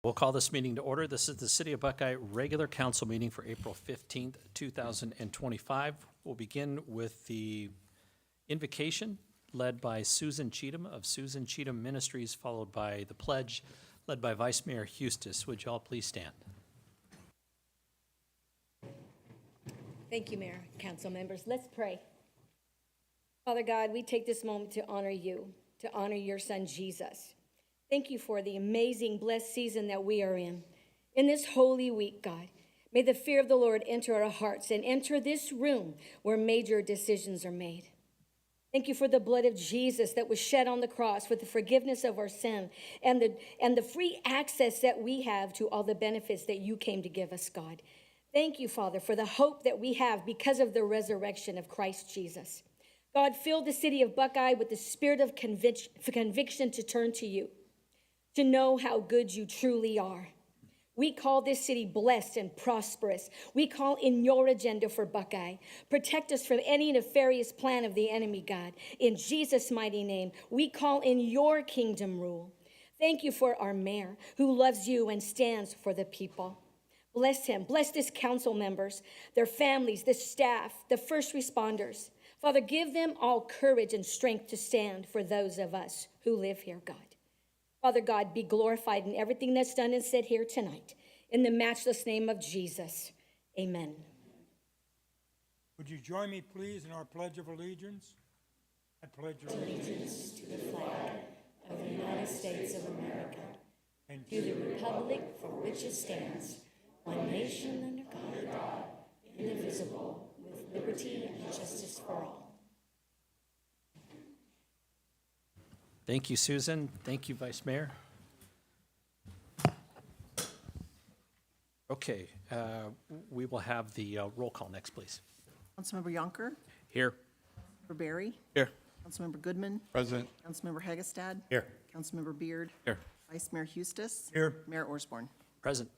We'll call this meeting to order. This is the City of Buckeye regular council meeting for April 15th, 2025. We'll begin with the invocation led by Susan Cheatham of Susan Cheatham Ministries, followed by the pledge led by Vice Mayor Hustis. Would you all please stand? Thank you, Mayor, council members. Let's pray. Father God, we take this moment to honor you, to honor your son, Jesus. Thank you for the amazing, blessed season that we are in. In this holy week, God, may the fear of the Lord enter our hearts and enter this room where major decisions are made. Thank you for the blood of Jesus that was shed on the cross for the forgiveness of our sin and the free access that we have to all the benefits that you came to give us, God. Thank you, Father, for the hope that we have because of the resurrection of Christ Jesus. God, fill the city of Buckeye with the spirit of conviction to turn to you, to know how good you truly are. We call this city blessed and prosperous. We call in your agenda for Buckeye. Protect us from any nefarious plan of the enemy, God. In Jesus' mighty name, we call in your kingdom rule. Thank you for our mayor who loves you and stands for the people. Bless him. Bless this council members, their families, the staff, the first responders. Father, give them all courage and strength to stand for those of us who live here, God. Father God, be glorified in everything that's done and said here tonight. In the matchless name of Jesus, amen. Would you join me, please, in our Pledge of Allegiance? I pledge Allegiance to the flag of the United States of America and to the republic for which it stands, one nation under God, indivisible, with liberty and justice for all. Thank you, Susan. Thank you, Vice Mayor. Okay, we will have the roll call next, please. Councilmember Yonker, Here. Councilmember Berry, Here. Councilmember Goodman, Present. Councilmember Hagestad, Here. Councilmember Beard, Here. Vice Mayor Hustis, Here. Mayor Osborne. Present.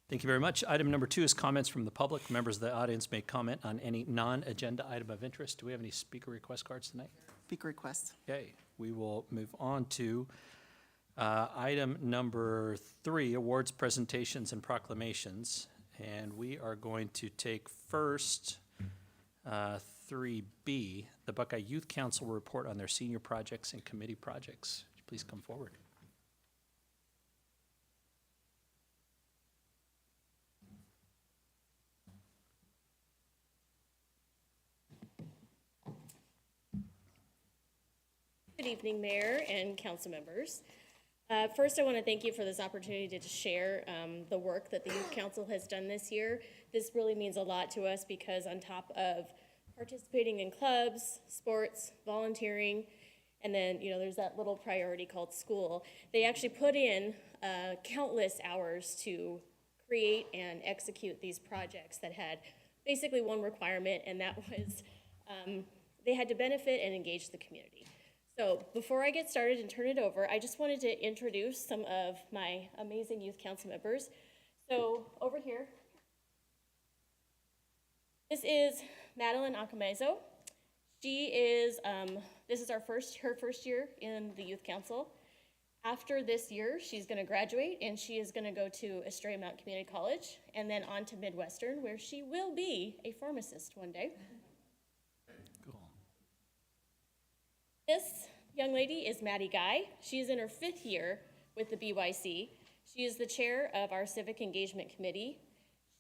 Thank you very much. Item number 2 is comments from the public. Members of the audience may comment on any non-agenda item of interest. Do we have any speaker request cards tonight? Speaker requests. Okay, we will move on to item number 3, awards, presentations, and proclamations. And we are going to take first 3B, the Buckeye Youth Council report on their senior projects and committee projects. Would you please come forward? Good evening, Mayor and council members. First, I want to thank you for this opportunity to share the work that the Youth Council has done this year. This really means a lot to us because on top of participating in clubs, sports, volunteering, and then, there's that little priority called school, they actually put in countless hours to create and execute these projects that had basically one requirement, and that was they had to benefit and engage the community. So before I get started and turn it over, I just wanted to introduce some of my amazing youth council members. So over here, this is Madeline Akamezo. She is, this is her first year in the youth council. After this year, she's gonna graduate and she is gonna go to Estrella Mount Community College and then on to Midwestern, where she will be a pharmacist one day. This young lady is Maddie Guy. She is in her 5th year with the BYC. She is the chair of our Civic Engagement Committee.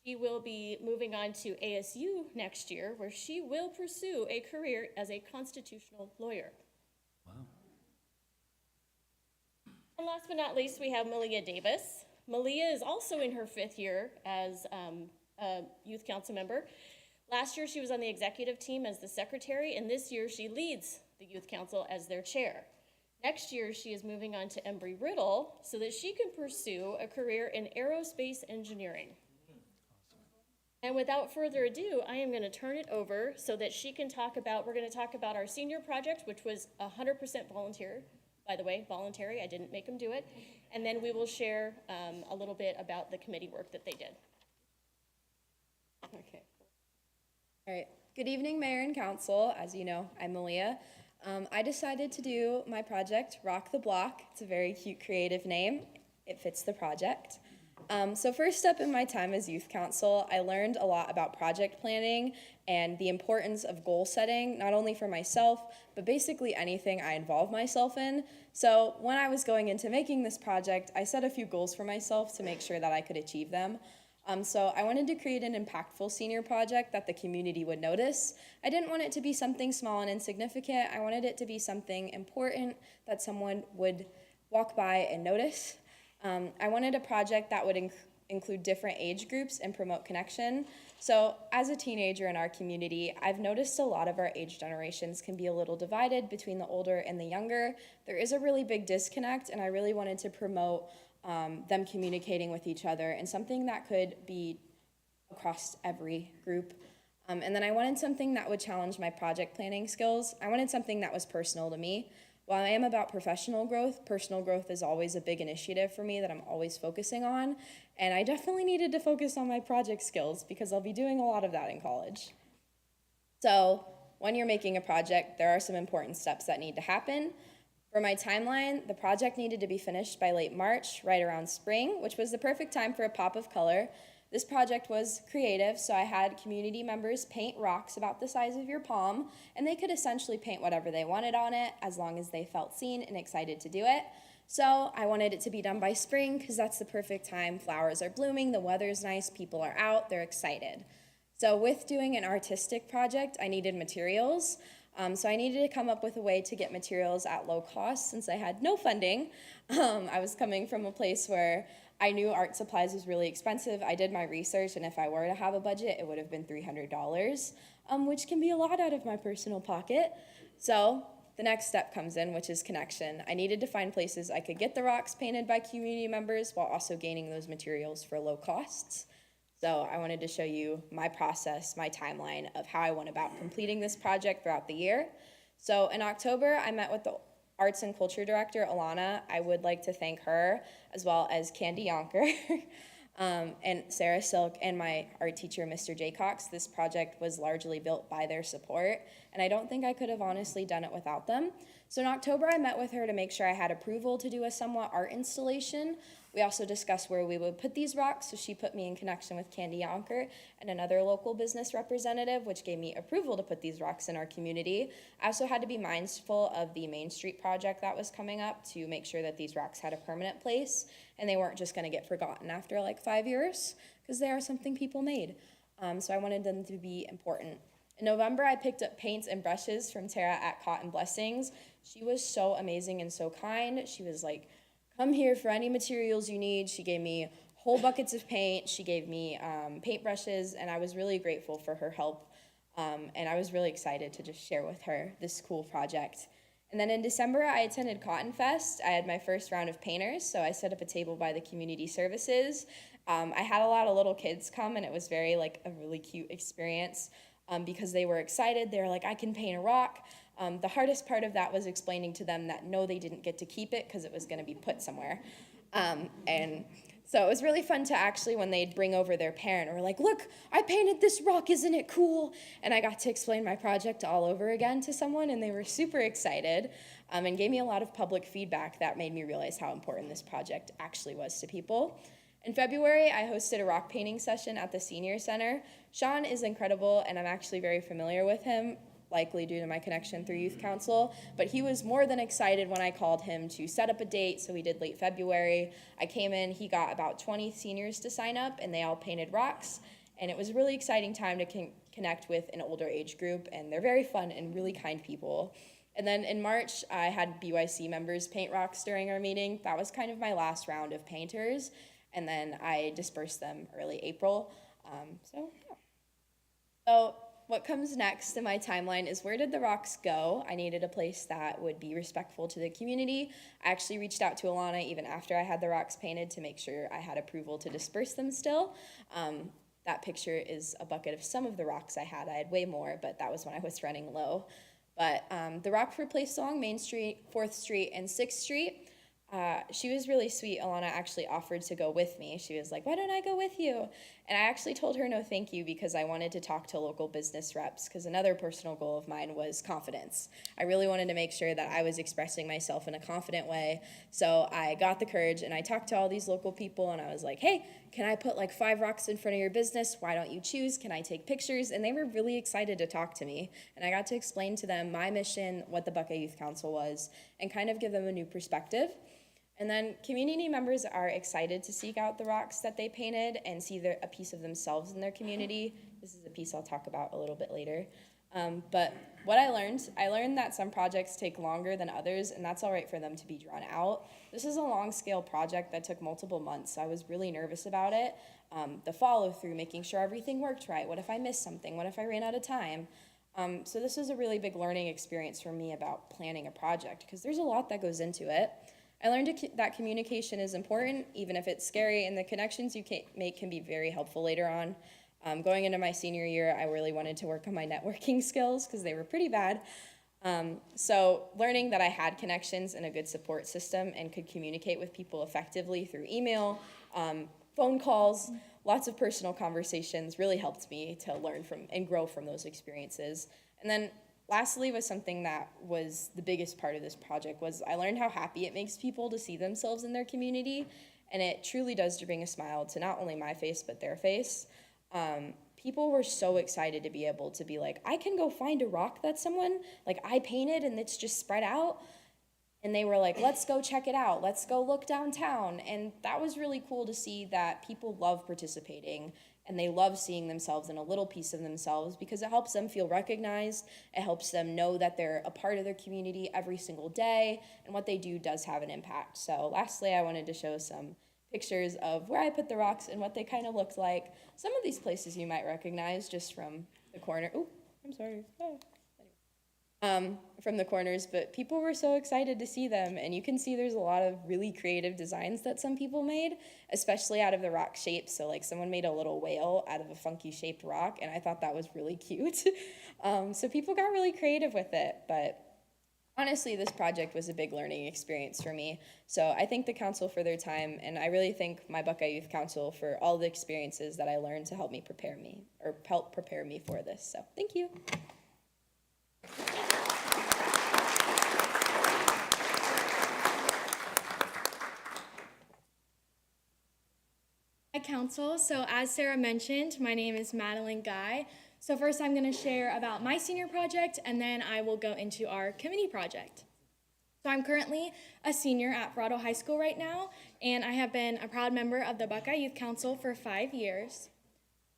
She will be moving on to ASU next year, where she will pursue a career as a constitutional lawyer. Wow. And last but not least, we have Malia Davis. Malia is also in her 5th year as a youth council member. Last year, she was on the executive team as the secretary, and this year she leads the Youth Council as their chair. Next year, she is moving on to Embry-Riddle so that she can pursue a career in aerospace engineering. And without further ado, I am going to turn it over so that she can we're going to talk about our senior project, which was 100% volunteer. By the way, voluntary, I didn't make them do it. And then we will share a little bit about the committee work that they did. Okay. All right. Good evening, Mayor and Council. As you know, I'm Malia. I decided to do my project, Rock the Block. It's a very cute, creative name. it fits the project. So first up in my time as youth council, I learned a lot about project planning and the importance of goal setting, not only for myself, but basically anything I involve myself in. So when I was going into making this project, I set a few goals for myself to make sure that I could achieve them. So I wanted to create an impactful senior project that the community would notice. I didn't want it to be something small and insignificant. I wanted it to be something important that someone would walk by and notice. I wanted a project that would include different age groups and promote connection. So as a teenager in our community, I've noticed a lot of our age generations can be a little divided between the older and the younger. There is a really big disconnect, and I really wanted to promote them communicating with each other and something that could be across every group. And then I wanted something that would challenge my project planning skills. I wanted something that was personal to me. While I am about professional growth is always a big initiative for me that I'm always focusing on. And I definitely needed to focus on my project skills because I'll be doing a lot of that in college. So when you're making a project, there are some important steps that need to happen. For my timeline, the project needed to be finished by late March, right around spring, which was the perfect time for a pop of color. This project was creative, so I had community members paint rocks about the size of your palm, and they could essentially paint whatever they wanted on it as long as they felt seen and excited to do it. So I wanted it to be done by spring because that's the perfect time. Flowers are blooming, the weather's nice, people are out, they're excited. So with doing an artistic project, I needed materials. So I needed to come up with a way to get materials at low cost since I had no funding. I was coming from a place where I knew art supplies was really expensive. I did my research, and if I were to have a budget, it would have been $300, which can be a lot out of my personal pocket. So the next step comes in, which is connection. I needed to find places I could get the rocks painted by community members while also gaining those materials for low costs. So I wanted to show you my process, my timeline of how I went about completing this project throughout the year. So in October, I met with the Arts and Culture Director, Alana. I would like to thank her, as well as Candy Yonker, and Sarah Silk, and my art teacher, Mr. Jaycox. This project was largely built by their support, and I don't think I could have honestly done it without them. So in October, I met with her to make sure I had approval to do a somewhat art installation. We also discussed where we would put these rocks, so she put me in connection with Candy Yonker and another local business representative, which gave me approval to put these rocks in our community. I also had to be mindful of the Main Street project that was coming up to make sure that these rocks had a permanent place, and they weren't just gonna get forgotten after like 5 years, because they are something people made. So I wanted them to be important. In November, I picked up paints and brushes from Tara at Cotton Blessings. She was so amazing and so kind. She was like, come here for any materials you need. She gave me whole buckets of paint. She gave me paint brushes, and I was really grateful for her help. And I was really excited to just share with her this cool project. And then in December, I attended Cotton Fest. I had my first round of painters, so I set up a table by the community services. I had a lot of little kids come, and it was very like a really cute experience because they were excited. They were like, I can paint a rock. The hardest part of that was explaining to them that no, they didn't get to keep it because it was going to be put somewhere. And so it was really fun to actually, when they'd bring over their parent, or like, look, I painted this rock, isn't it cool? And I got to explain my project all over again to someone, and they were super excited and gave me a lot of public feedback that made me realize how important this project actually was to people. In February, I hosted a rock painting session at the Senior Center. Sean is incredible, and I'm actually very familiar with him, likely due to my connection through Youth Council, but he was more than excited when I called him to set up a date, so we did late February. I came in, he got about 20 seniors to sign up, and they all painted rocks, and it was a really exciting time to connect with an older age group, and they're very fun and really kind people. And then in March, I had BYC members paint rocks during our meeting. That was kind of my last round of painters, and then I dispersed them early April. So what comes next in my timeline is, where did the rocks go? I needed a place that would be respectful to the community. I actually reached out to Alana even after I had the rocks painted to make sure I had approval to disperse them still. That picture is a bucket of some of the rocks I had. I had way more, but that was when I was running low. But the rocks were placed along Main Street, 4th Street, and 6th Street. She was really sweet. Alana actually offered to go with me. She was like, why don't I go with you? And I actually told her no thank you because I wanted to talk to local business reps, because another personal goal of mine was confidence. I really wanted to make sure that I was expressing myself in a confident way. So I got the courage and I talked to all these local people and I was like, hey, can I put like 5 rocks in front of your business? Why don't you choose? Can I take pictures? And they were really excited to talk to me. And I got to explain to them my mission, what the Buckeye Youth Council was, and kind of give them a new perspective. And then community members are excited to seek out the rocks that they painted and see a piece of themselves in their community. This is a piece I'll talk about a little bit later. But what I learned that some projects take longer than others, and that's all right for them to be drawn out. This is a long-scale project that took multiple months, so I was really nervous about it. The follow-through, making sure everything worked right. What if I missed something? What if I ran out of time? So this was a really big learning experience for me about planning a project, because there's a lot that goes into it. I learned that communication is important, even if it's scary, and the connections you can make can be very helpful later on. Going into my senior year, I really wanted to work on my networking skills because they were pretty bad. So learning that I had connections and a good support system and could communicate with people effectively through email, phone calls, lots of personal conversations really helped me to learn from and grow from those experiences. And then lastly was something that was the biggest part of this project was I learned how happy it makes people to see themselves in their community, and it truly does bring a smile to not only my face but their face. People were so excited to be able to be like, I can go find a rock that someone, like I painted and it's just spread out. And they were like, let's go check it out. Let's go look downtown. And that was really cool to see that people love participating and they love seeing themselves in a little piece of themselves because it helps them feel recognized. It helps them know that they're a part of their community every single day and what they do does have an impact. So lastly, I wanted to show some pictures of where I put the rocks and what they kind of looked like. Some of these places you might recognize just from the corner. Oh, I'm sorry. Oh. From the corners, but people were so excited to see them, and you can see there's a lot of really creative designs that some people made, especially out of the rock shapes. So like someone made a little whale out of a funky shaped rock, and I thought that was really cute. So people got really creative with it, but honestly, this project was a big learning experience for me. So I thank the council for their time, and I really thank my Buckeye Youth Council for all the experiences that I learned to help prepare me for this. So thank you. Hi, Council. So as Sarah mentioned, my name is Madeline Guy. So first I'm going to share about my senior project, and then I will go into our committee project. So I'm currently a senior at Verrado High School right now, and I have been a proud member of the Buckeye Youth Council for 5 years.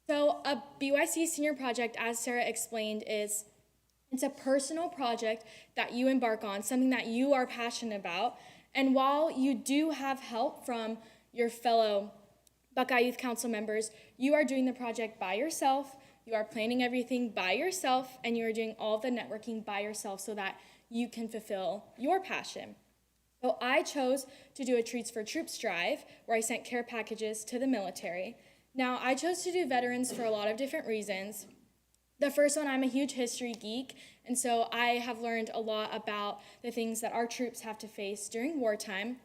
So a BYC senior project, as Sarah explained, it's a personal project that you embark on, something that you are passionate about. And while you do have help from your fellow Buckeye Youth Council members, you are doing the project by yourself, you are planning everything by yourself, and you are doing all the networking by yourself so that you can fulfill your passion. So I chose to do a Treats for Troops drive where I sent care packages to the military. Now, I chose to do veterans for a lot of different reasons. The first one, I'm a huge history geek, and so I have learned a lot about the things that our troops have to face during wartime.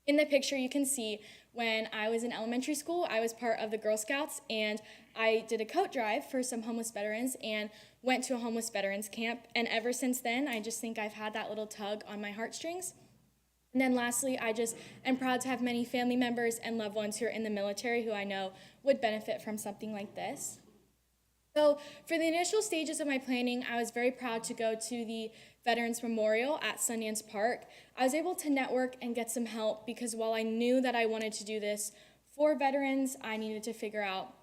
In the picture, you can see when I was in elementary school, I was part of the Girl Scouts, and I did a coat drive for some homeless veterans and went to a homeless veterans camp. And ever since then, I just think I've had that little tug on my heartstrings. And then lastly, I just am proud to have many family members and loved ones who are in the military who I know would benefit from something like this. So for the initial stages of my planning, I was very proud to go to the Veterans Memorial at Sundance Park. I was able to network and get some help because while I knew that I wanted to do this for veterans, I needed to figure out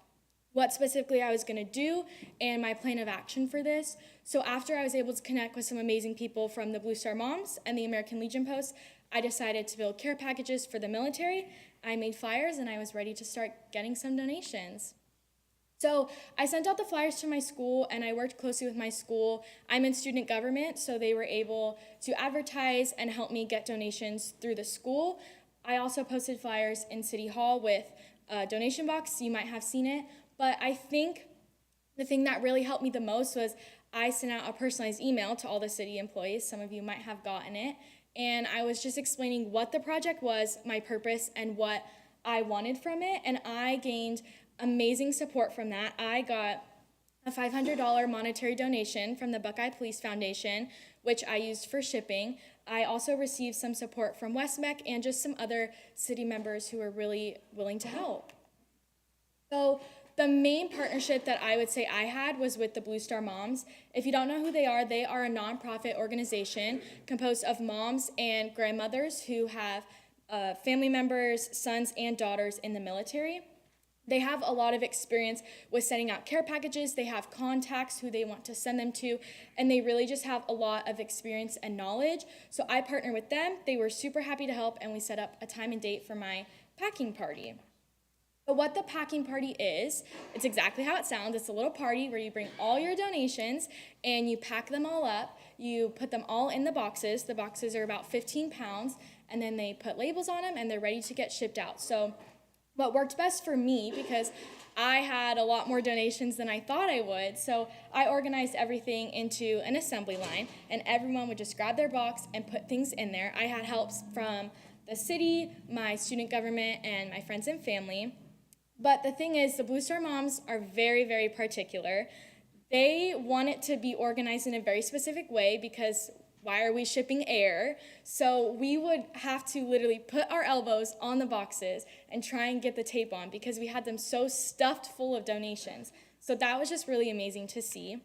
what specifically I was going to do and my plan of action for this. So after I was able to connect with some amazing people from the Blue Star Moms and the American Legion Post, I decided to build care packages for the military. I made flyers and I was ready to start getting some donations. So I sent out the flyers to my school and I worked closely with my school. I'm in student government, so they were able to advertise and help me get donations through the school. I also posted flyers in City Hall with a donation box. You might have seen it, but I think the thing that really helped me the most was I sent out a personalized email to all the city employees. Some of you might have gotten it. And I was just explaining what the project was, my purpose, and what I wanted from it, and I gained amazing support from that. I got a $500 monetary donation from the Buckeye Police Foundation, which I used for shipping. I also received some support from Westmec and just some other city members who were really willing to help. So the main partnership that I would say I had was with the Blue Star Moms. If you don't know who they are a nonprofit organization composed of moms and grandmothers who have family members, sons, and daughters in the military. They have a lot of experience with sending out care packages. They have contacts who they want to send them to, and they really just have a lot of experience and knowledge. So I partnered with them. They were super happy to help, and we set up a time and date for my packing party. But what the packing party is, it's exactly how it sounds. It's a little party where you bring all your donations and you pack them all up. You put them all in the boxes. The boxes are about 15 pounds, and then they put labels on them, and they're ready to get shipped out. So what worked best for me, because I had a lot more donations than I thought I would, so I organized everything into an assembly line, and everyone would just grab their box and put things in there. I had helps from the city, my student government, and my friends and family. But the thing is, the Blue Star Moms are very, very particular. They want it to be organized in a very specific way because why are we shipping air? So we would have to literally put our elbows on the boxes and try and get the tape on because we had them so stuffed full of donations. So that was just really amazing to see.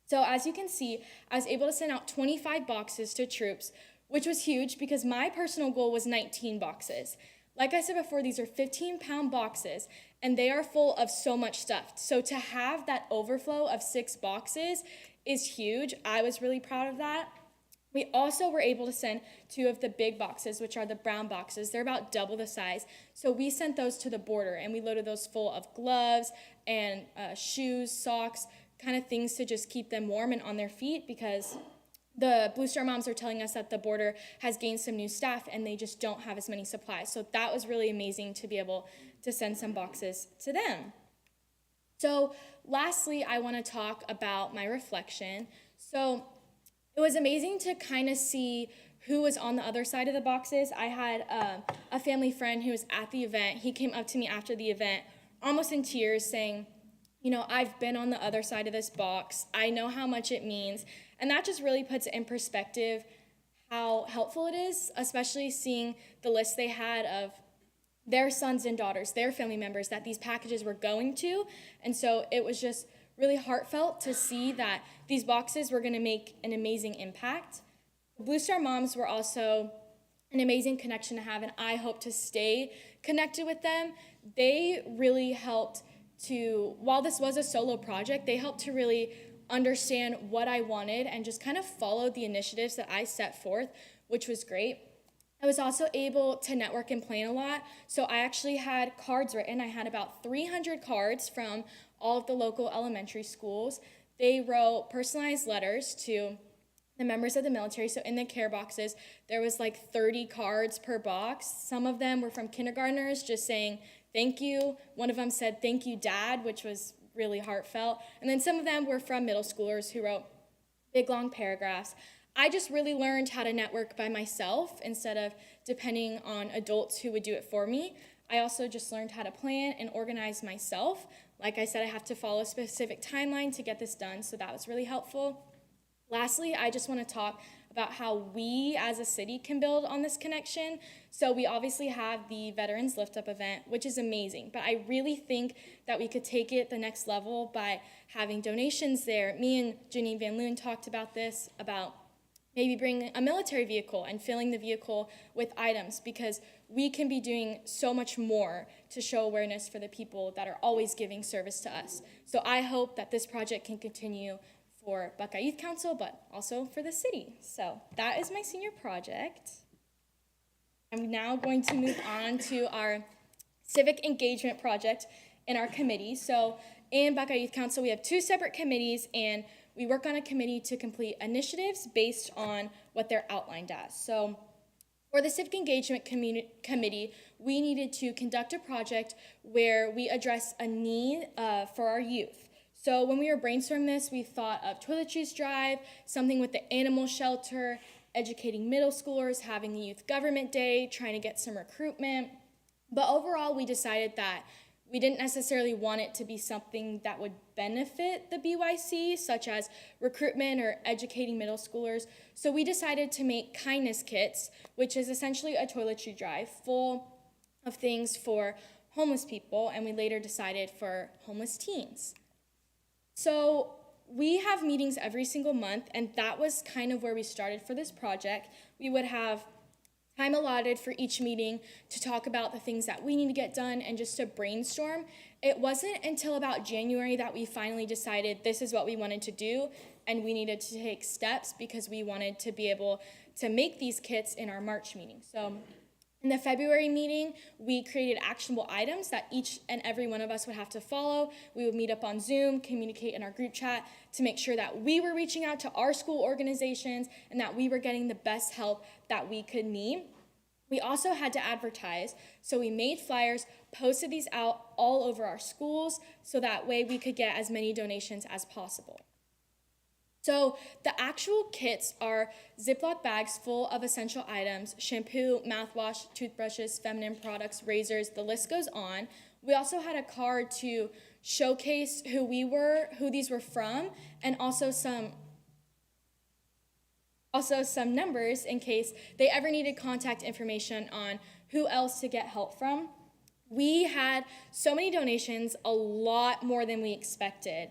So as you can see, I was able to send out 25 boxes to troops, which was huge because my personal goal was 19 boxes. Like I said before, these are 15-pound boxes, and they are full of so much stuff. So to have that overflow of 6 boxes is huge. I was really proud of that. We also were able to send 2 of the big boxes, which are the brown boxes. They're about double the size. So we sent those to the border, and we loaded those full of gloves and shoes, socks, kind of things to just keep them warm and on their feet because the Blue Star Moms are telling us that the border has gained some new staff and they just don't have as many supplies. So that was really amazing to be able to send some boxes to them. So lastly, I want to talk about my reflection. So it was amazing to kind of see who was on the other side of the boxes. I had a family friend who was at the event. He came up to me after the event, almost in tears, saying, you know, I've been on the other side of this box. I know how much it means. And that just really puts in perspective how helpful it is, especially seeing the list they had of their sons and daughters, their family members that these packages were going to. And so it was just really heartfelt to see that these boxes were going to make an amazing impact. Blue Star Moms were also an amazing connection to have, and I hope to stay connected with them. They really helped to, while this was a solo project, they helped to really understand what I wanted and just kind of followed the initiatives that I set forth, which was great. I was also able to network and plan a lot. So I actually had cards written. I had about 300 cards from all of the local elementary schools. They wrote personalized letters to the members of the military. So in the care boxes, there was like 30 cards per box. Some of them were from kindergartners just saying, thank you. One of them said, thank you, Dad, which was really heartfelt. And then some of them were from middle schoolers who wrote big, long paragraphs. I just really learned how to network by myself instead of depending on adults who would do it for me. I also just learned how to plan and organize myself. Like I said, I have to follow a specific timeline to get this done, so that was really helpful. Lastly, I just want to talk about how we as a city can build on this connection. So we obviously have the Veterans Lift Up event, which is amazing, but I really think that we could take it the next level by having donations there. Me and Janine Van Loon talked about this, about maybe bringing a military vehicle and filling the vehicle with items, because we can be doing so much more to show awareness for the people that are always giving service to us. So I hope that this project can continue for Buckeye Youth Council, but also for the city. So that is my senior project. I'm now going to move on to our civic engagement project in our committee. So in Buckeye Youth Council, we have 2 separate committees, and we work on a committee to complete initiatives based on what they're outlined as. So for the civic engagement committee, we needed to conduct a project where we address a need for our youth. So when we were brainstorming this, we thought of toiletries drive, something with the animal shelter, educating middle schoolers, having the youth government day, trying to get some recruitment. But overall, we decided that we didn't necessarily want it to be something that would benefit the BYC, such as recruitment or educating middle schoolers. So we decided to make kindness kits, which is essentially a toiletry drive full of things for homeless people, and we later decided for homeless teens. So we have meetings every single month, and that was kind of where we started for this project. We would have time allotted for each meeting to talk about the things that we need to get done and just to brainstorm. It wasn't until about January that we finally decided this is what we wanted to do, and we needed to take steps because we wanted to be able to make these kits in our March meeting. So in the February meeting, we created actionable items that each and every one of us would have to follow. We would meet up on Zoom, communicate in our group chat to make sure that we were reaching out to our school organizations and that we were getting the best help that we could need. We also had to advertise, so we made flyers, posted these out all over our schools, so that way we could get as many donations as possible. So the actual kits are Ziploc bags full of essential items: shampoo, mouthwash, toothbrushes, feminine products, razors, the list goes on. We also had a card to showcase who we were, who these were from, and also some numbers in case they ever needed contact information on who else to get help from. We had so many donations, a lot more than we expected.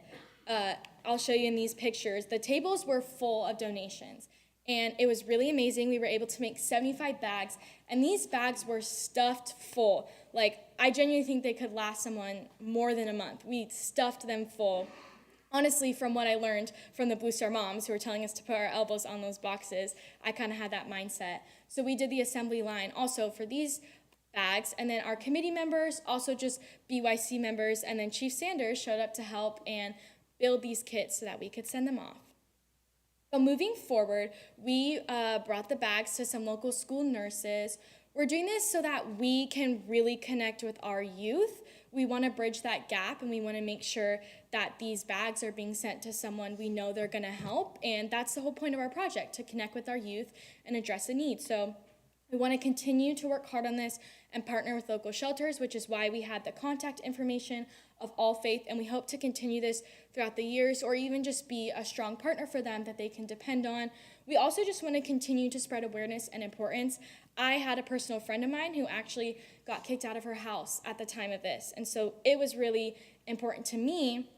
I'll show you in these pictures. The tables were full of donations, and it was really amazing. We were able to make 75 bags, and these bags were stuffed full. Like, I genuinely think they could last someone more than a month. We stuffed them full. Honestly, from what I learned from the Booster moms who were telling us to put our elbows on those boxes, I kind of had that mindset. So we did the assembly line also for these bags, and then our committee members, also just BYC members, and then Chief Sanders showed up to help and build these kits so that we could send them off. So moving forward, we brought the bags to some local school nurses. We're doing this so that we can really connect with our youth. We want to bridge that gap, and we want to make sure that these bags are being sent to someone we know they're going to help, and that's the whole point of our project, to connect with our youth and address a need. So we want to continue to work hard on this and partner with local shelters, which is why we had the contact information of All Faith, and we hope to continue this throughout the years, or even just be a strong partner for them that they can depend on. We also just want to continue to spread awareness and importance. I had a personal friend of mine who actually got kicked out of her house at the time of this, and so it was really important to me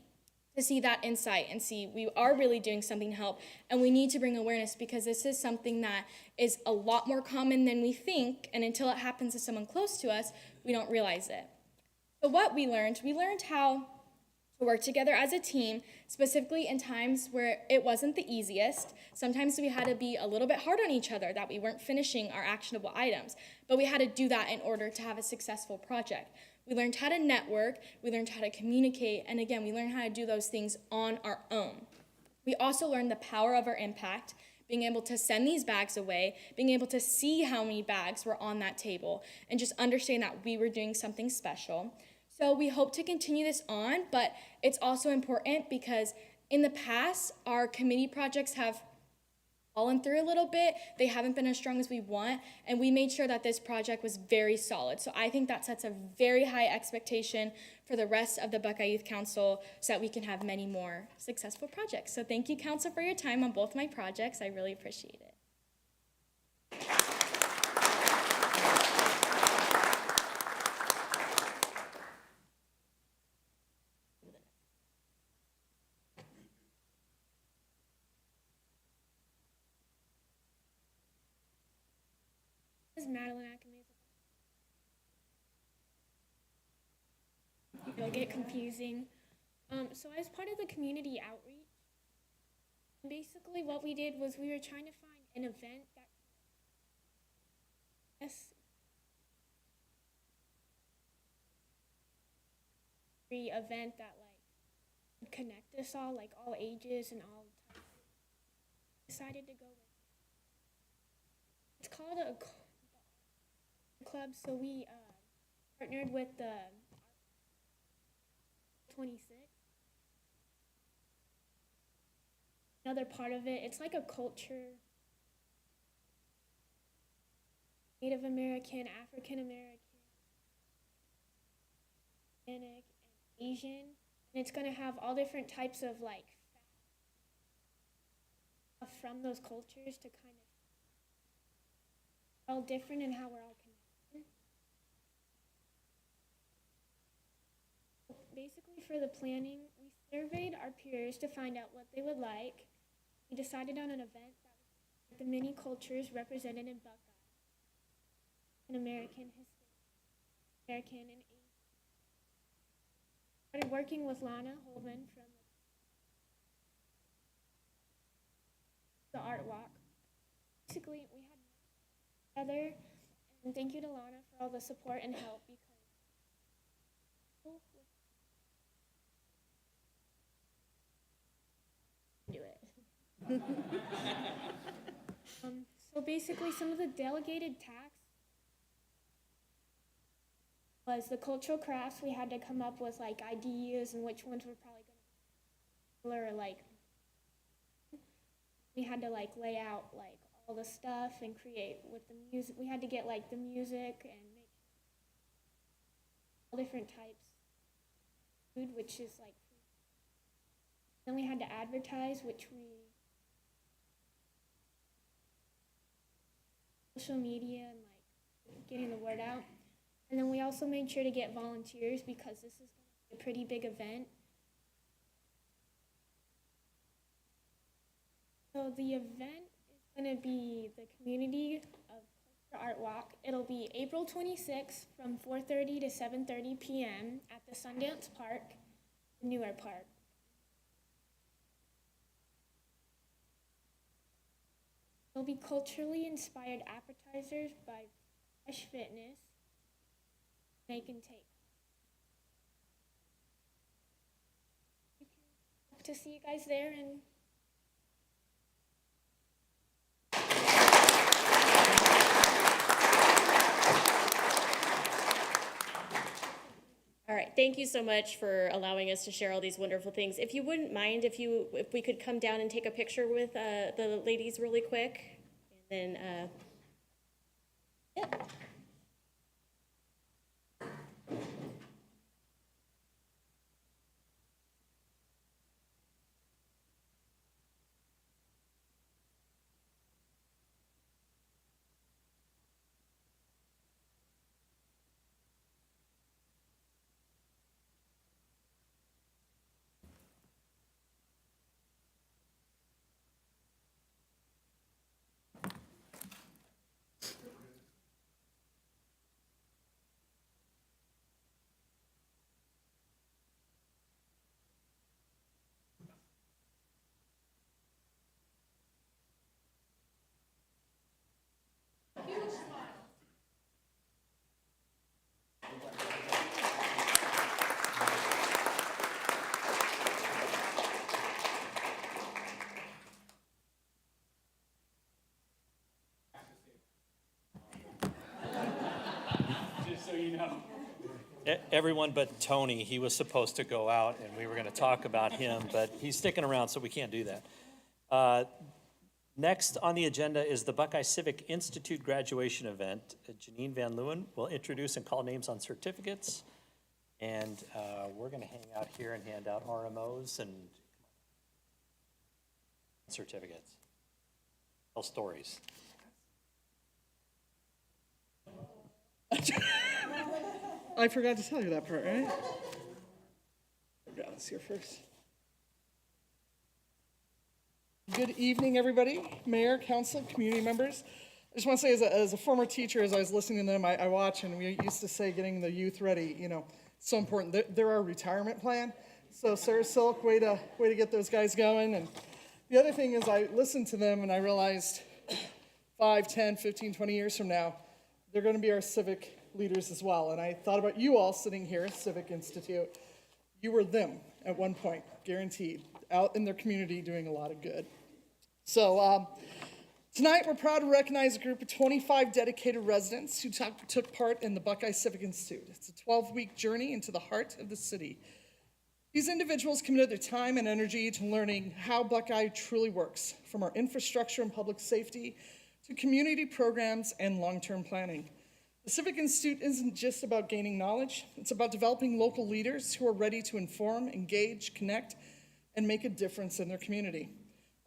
to see that insight and see we are really doing something to help, and we need to bring awareness because this is something that is a lot more common than we think, and until it happens to someone close to us, we don't realize it. So what we learned how to work together as a team, specifically in times where it wasn't the easiest. Sometimes we had to be a little bit hard on each other that we weren't finishing our actionable items, but we had to do that in order to have a successful project. We learned how to network, we learned how to communicate, and again, we learned how to do those things on our own. We also learned the power of our impact, being able to send these bags away, being able to see how many bags were on that table, and just understand that we were doing something special. So we hope to continue this on, but it's also important because in the past, our committee projects have fallen through a little bit. They haven't been as strong as we want, and we made sure that this project was very solid. So I think that sets a very high expectation for the rest of the Buckeye Youth Council so that we can have many more successful projects. So thank you, Council, for your time on both my projects. I really appreciate it. Is Madeline Ackerman. It'll get confusing. So as part of the community outreach, basically what we did was we were trying to find an event that free event that would connect us all, like all ages and all types. Decided to go with. It's called a club, so we partnered with the 26. Another part of it, it's like a culture, Native American, African American Hispanic, and Asian. And it's going to have all different types of like stuff from those cultures to kind of all different and how we're all connected. Basically, for the planning, we surveyed our peers to find out what they would like. We decided on an event that was the many cultures represented in Buckeye: an American, Hispanic, American, and Asian. Started working with Lana Holman from the Art Walk. Basically, we had together, and thank you to Lana for all the support and help because do it. So basically, some of the delegated tasks was the cultural crafts. We had to come up with like ideas and which ones were probably going to be like. We had to like lay out like all the stuff and create with the music. We had to get like the music and make all different types of food, which is like food. Then we had to advertise, which we social media and like getting the word out. And then we also made sure to get volunteers because this is going to be a pretty big event. So the event is going to be the Community of Culture Art Walk. It'll be April 26th from 4:30 to 7:30 p.m. at the Sundance Park, the Newer Park. There'll be culturally inspired appetizers by Fresh Fitness. They can take. Hope to see you guys there and All right, thank you so much for allowing us to share all these wonderful things. If you wouldn't mind, if we could come down and take a picture with the ladies really quick, and then yeah. Everyone but Tony, he was supposed to go out, and we were going to talk about him, but he's sticking around, so we can't do that. Next on the agenda is the Buckeye Civic Institute graduation event. Janine Van Leeuwen will introduce and call names on certificates, and we're going to hang out here and hand out RMOs and certificates. Tell stories. I forgot to tell you that part, right? Got us here first. Good evening, everybody, mayor, council, community members. I just want to say, as a former teacher, as I was listening to them, I watch, and we used to say getting the youth ready, you know, so important. They're our retirement plan. So Sarah Silk, way to get those guys going. And the other thing is I listened to them, and I realized 5, 10, 15, 20 years from now, they're going to be our civic leaders as well. And I thought about you all sitting here, Civic Institute. You were them at one point, guaranteed, out in their community doing a lot of good. So tonight we're proud to recognize a group of 25 dedicated residents who took part in the Buckeye Civic Institute. It's a 12-week journey into the heart of the city. These individuals committed their time and energy to learning how Buckeye truly works, from our infrastructure and public safety to community programs and long-term planning. The Civic Institute isn't just about gaining knowledge, it's about developing local leaders who are ready to inform, engage, connect, and make a difference in their community.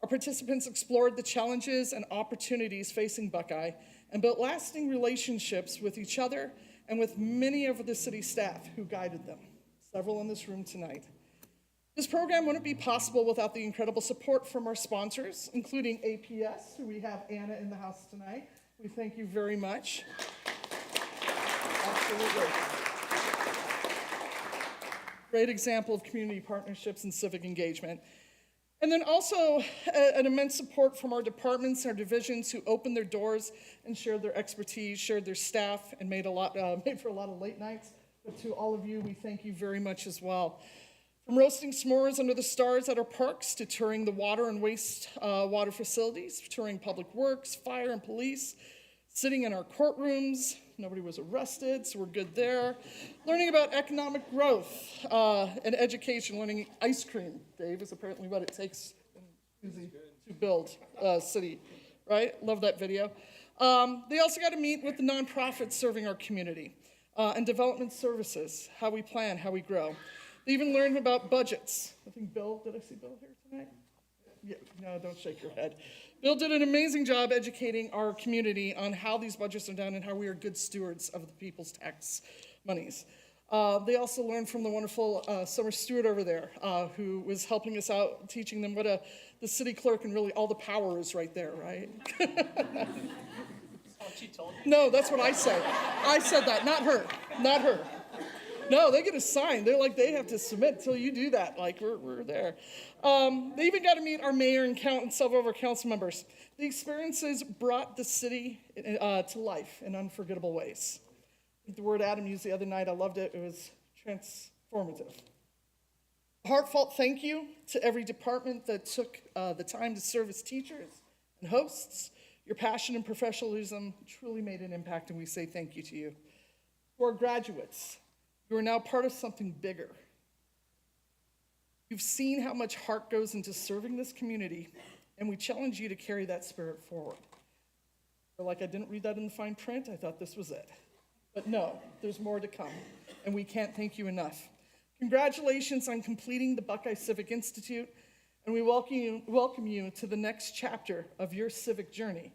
Our participants explored the challenges and opportunities facing Buckeye and built lasting relationships with each other and with many of the city staff who guided them, several in this room tonight. This program wouldn't be possible without the incredible support from our sponsors, including APS, who we have Anna in the house tonight. We thank you very much. Absolutely. Great example of community partnerships and civic engagement. And then also an immense support from our departments, our divisions who opened their doors and shared their expertise, shared their staff, and made for a lot of late nights. But to all of you, we thank you very much as well. From roasting s'mores under the stars at our parks to touring the water and waste water facilities, touring public works, fire and police, sitting in our courtrooms. Nobody was arrested, so we're good there. Learning about economic growth and education, learning ice cream, Dave, is apparently what it takes to build a city, right? Love that video. They also got to meet with the nonprofits serving our community and development services, how we plan, how we grow. They even learned about budgets. I think Bill, did I see Bill here tonight? Yeah, no, don't shake your head. Bill did an amazing job educating our community on how these budgets are done and how we are good stewards of the people's tax monies. They also learned from the wonderful Summer Stewart over there, who was helping us out, teaching them what the city clerk and really all the power is right there, right? No, that's what I said. I said that, not her, not her. No, they get a sign. They're like, they have to submit until you do that. Like, we're there. They even got to meet our mayor and several of our council members. The experiences brought the city to life in unforgettable ways. I think the word Adam used the other night, I loved it. It was transformative. A heartfelt thank you to every department that took the time to serve as teachers and hosts. Your passion and professionalism truly made an impact, and we say thank you to you. To our graduates, you are now part of something bigger. You've seen how much heart goes into serving this community, and we challenge you to carry that spirit forward. You're like, I didn't read that in the fine print. I thought this was it. But no, there's more to come, and we can't thank you enough. Congratulations on completing the Buckeye Civic Institute, and we welcome you to the next chapter of your civic journey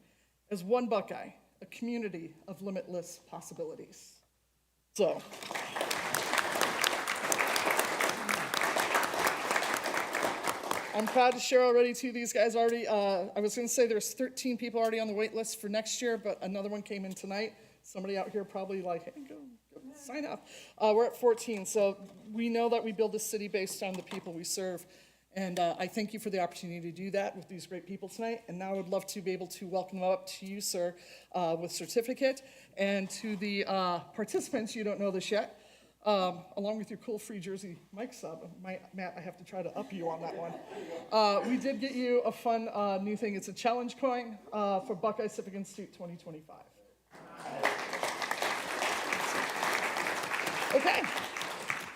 as One Buckeye, a community of limitless possibilities. So, I'm proud to share already too, these guys already, I was gonna say there's 13 people already on the wait list for next year, but another one came in tonight. Somebody out here probably like, hey, go sign up. We're at 14, so we know that we build a city based on the people we serve. And I thank you for the opportunity to do that with these great people tonight. And now I would love to be able to welcome them up to you, sir, with certificate. And to the participants, you don't know this yet, along with your cool free jersey mic sub. Matt, I have to try to up you on that one. We did get you a fun new thing. It's a challenge coin for Buckeye Civic Institute 2025. Okay.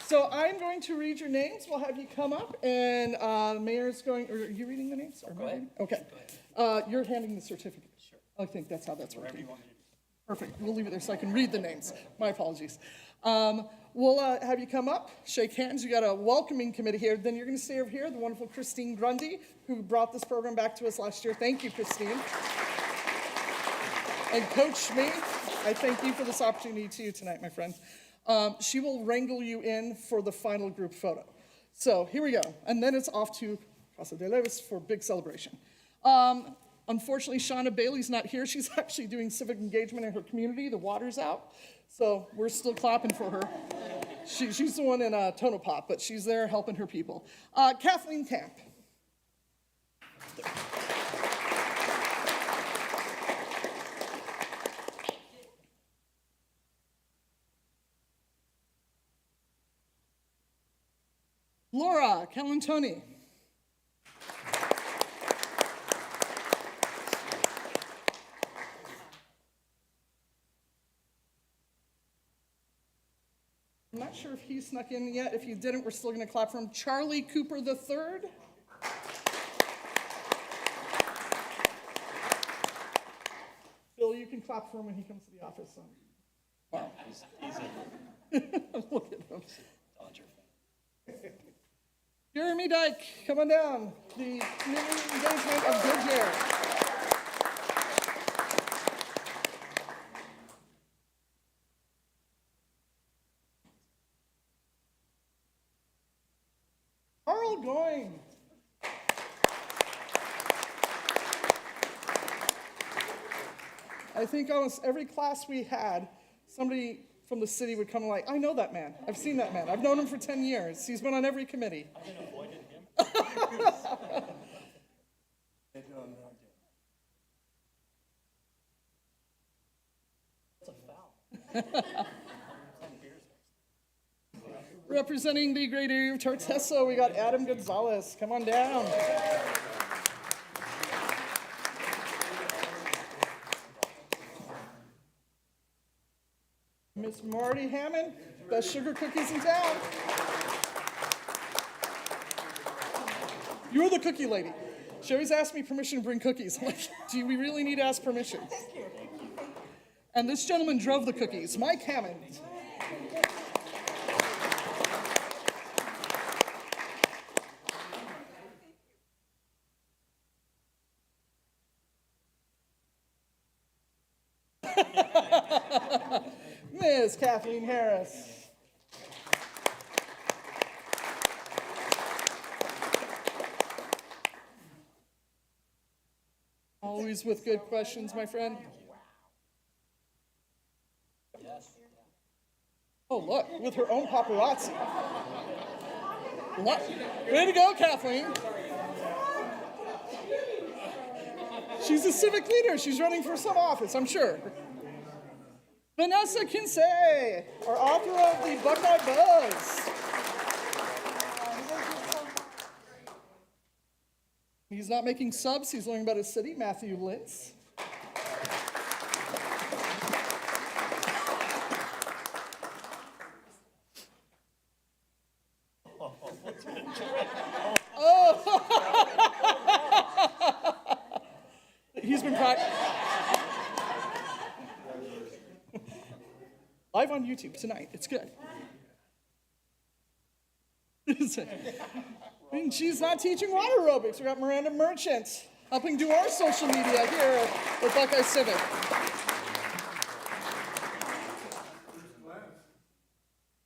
So I'm going to read your names. We'll have you come up, and the mayor's going, or are you reading the names? Or go ahead. Okay. You're handing the certificate. Sure. I think that's how that's working. Perfect. We'll leave it there so I can read the names. My apologies. We'll have you come up, shake hands. You got a welcoming committee here. Then you're going to stay over here. The wonderful Christine Grundy, who brought this program back to us last year. Thank you, Christine. And Coach me. I thank you for this opportunity to you tonight, my friend. She will wrangle you in for the final group photo. So here we go. And then it's off to Casa de Levis for big celebration. Unfortunately, Shauna Bailey's not here. She's actually doing civic engagement in her community. The water's out. So we're still clapping for her. She's the one in Tonopah, but she's there helping her people. Kathleen Camp. Laura Calantoni. I'm not sure if he snuck in yet. If you didn't, we're still going to clap for him. Charlie Cooper III. Bill, you can clap for him when he comes to the office. Wow. Look at him. Jeremy Dyke, come on down. The community engagement of Goodyear. Carl Going. I think almost every class we had, somebody from the city would come like, I know that man. I've seen that man. I've known him for 10 years. He's been on every committee. I've been avoiding him. Representing the great area of Tartesso, we got Adam Gonzalez. Come on down. Miss Marty Hammond, best sugar cookies in town. You're the cookie lady. She always asks me permission to bring cookies. I'm like, do we really need to ask permission? And this gentleman drove the cookies, Mike Hammond. Ms. Kathleen Harris. Always with good questions, my friend. Oh, look, with her own paparazzi. Look. Way to go, Kathleen. She's a civic leader. She's running for some office, I'm sure. Vanessa Kinsey, our author of the Buckeye Buzz. He's not making subs, he's learning about his city, Matthew Lintz. He's been practicing. Live on YouTube tonight. It's good. And she's not teaching water aerobics. We got Miranda Merchant helping do our social media here at Buckeye Civic.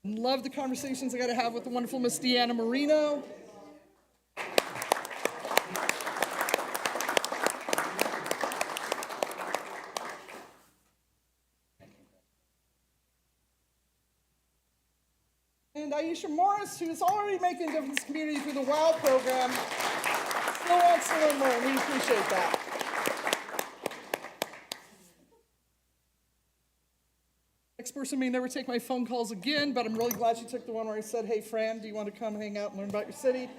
Love the conversations I got to have with the wonderful Miss Deanna Marino. And Aisha Morris, who is already making a difference in the community through the WOW program, still wants to learn more, and we appreciate that. Next person may never take my phone calls again, but I'm really glad she took the one where I said, hey, Fran, do you want to come hang out and learn about your city?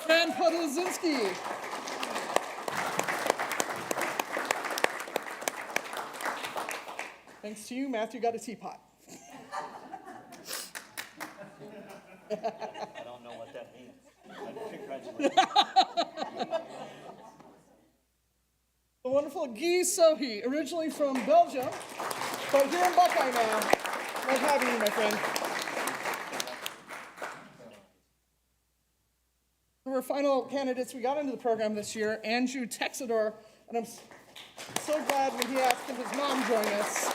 Fran Podlazinski. Thanks to you, Matthew got a teapot. I don't know what that means. Congratulations. The wonderful Guy Sohi, originally from Belgium, but here in Buckeye now. Love having you, my friend. One of our final candidates we got into the program this year, Andrew Texador, and I'm so glad when he asked if his mom join us.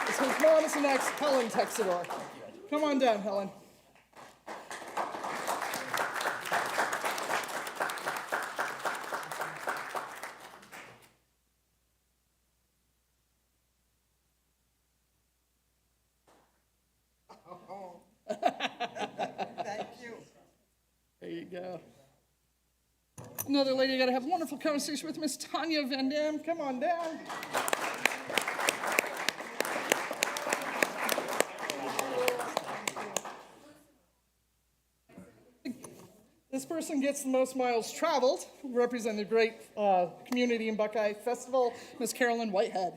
His mom is the next Helen Texador. Come on down, Helen. Thank you. There you go. Another lady I got to have a wonderful conversation with, Miss Tanya Van Dam. Come on down. This person gets the most miles traveled, representing the great community in Buckeye Festival, Miss Carolyn Whitehead.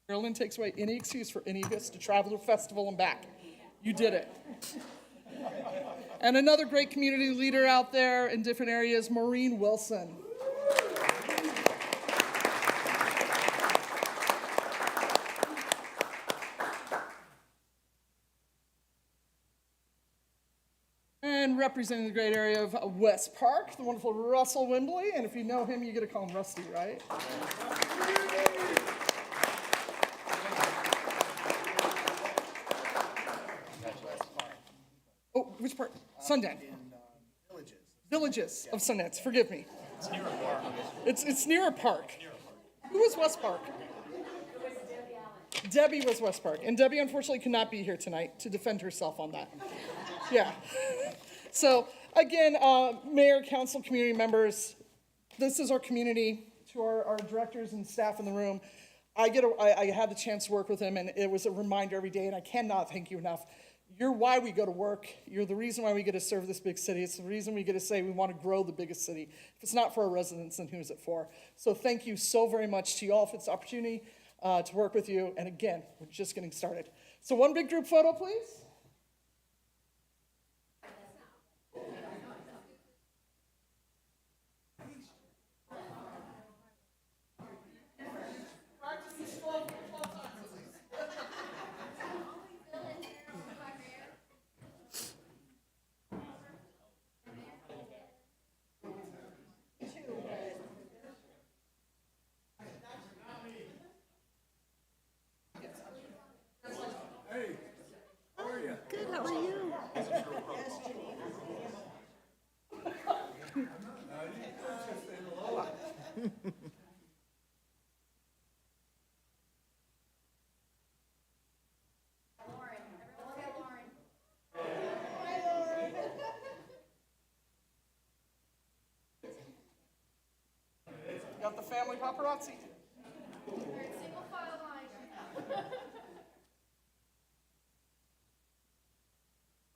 Carolyn takes away any excuse for any of us to travel to a festival and back. You did it. And another great community leader out there in different areas, Maureen Wilson. And representing the great area of West Park, the wonderful Russell Wimbley. And if you know him, you get to call him Rusty, right? Oh, which part? Sundance. Villages of Sundance, forgive me. It's near a park. It's near a park. Who was West Park? Debbie was West Park. And Debbie unfortunately could not be here tonight to defend herself on that. Yeah. So again, mayor, council, community members, this is our community. To our directors and staff in the room, I had the chance to work with them, and it was a reminder every day, and I cannot thank you enough. You're why we go to work. You're the reason why we get to serve this big city. It's the reason we get to say we want to grow the biggest city. If it's not for our residents, then who is it for? So thank you so very much to you all for this opportunity to work with you. And again, we're just getting started. So one big group photo, please. Good, how are you? Got the family paparazzi.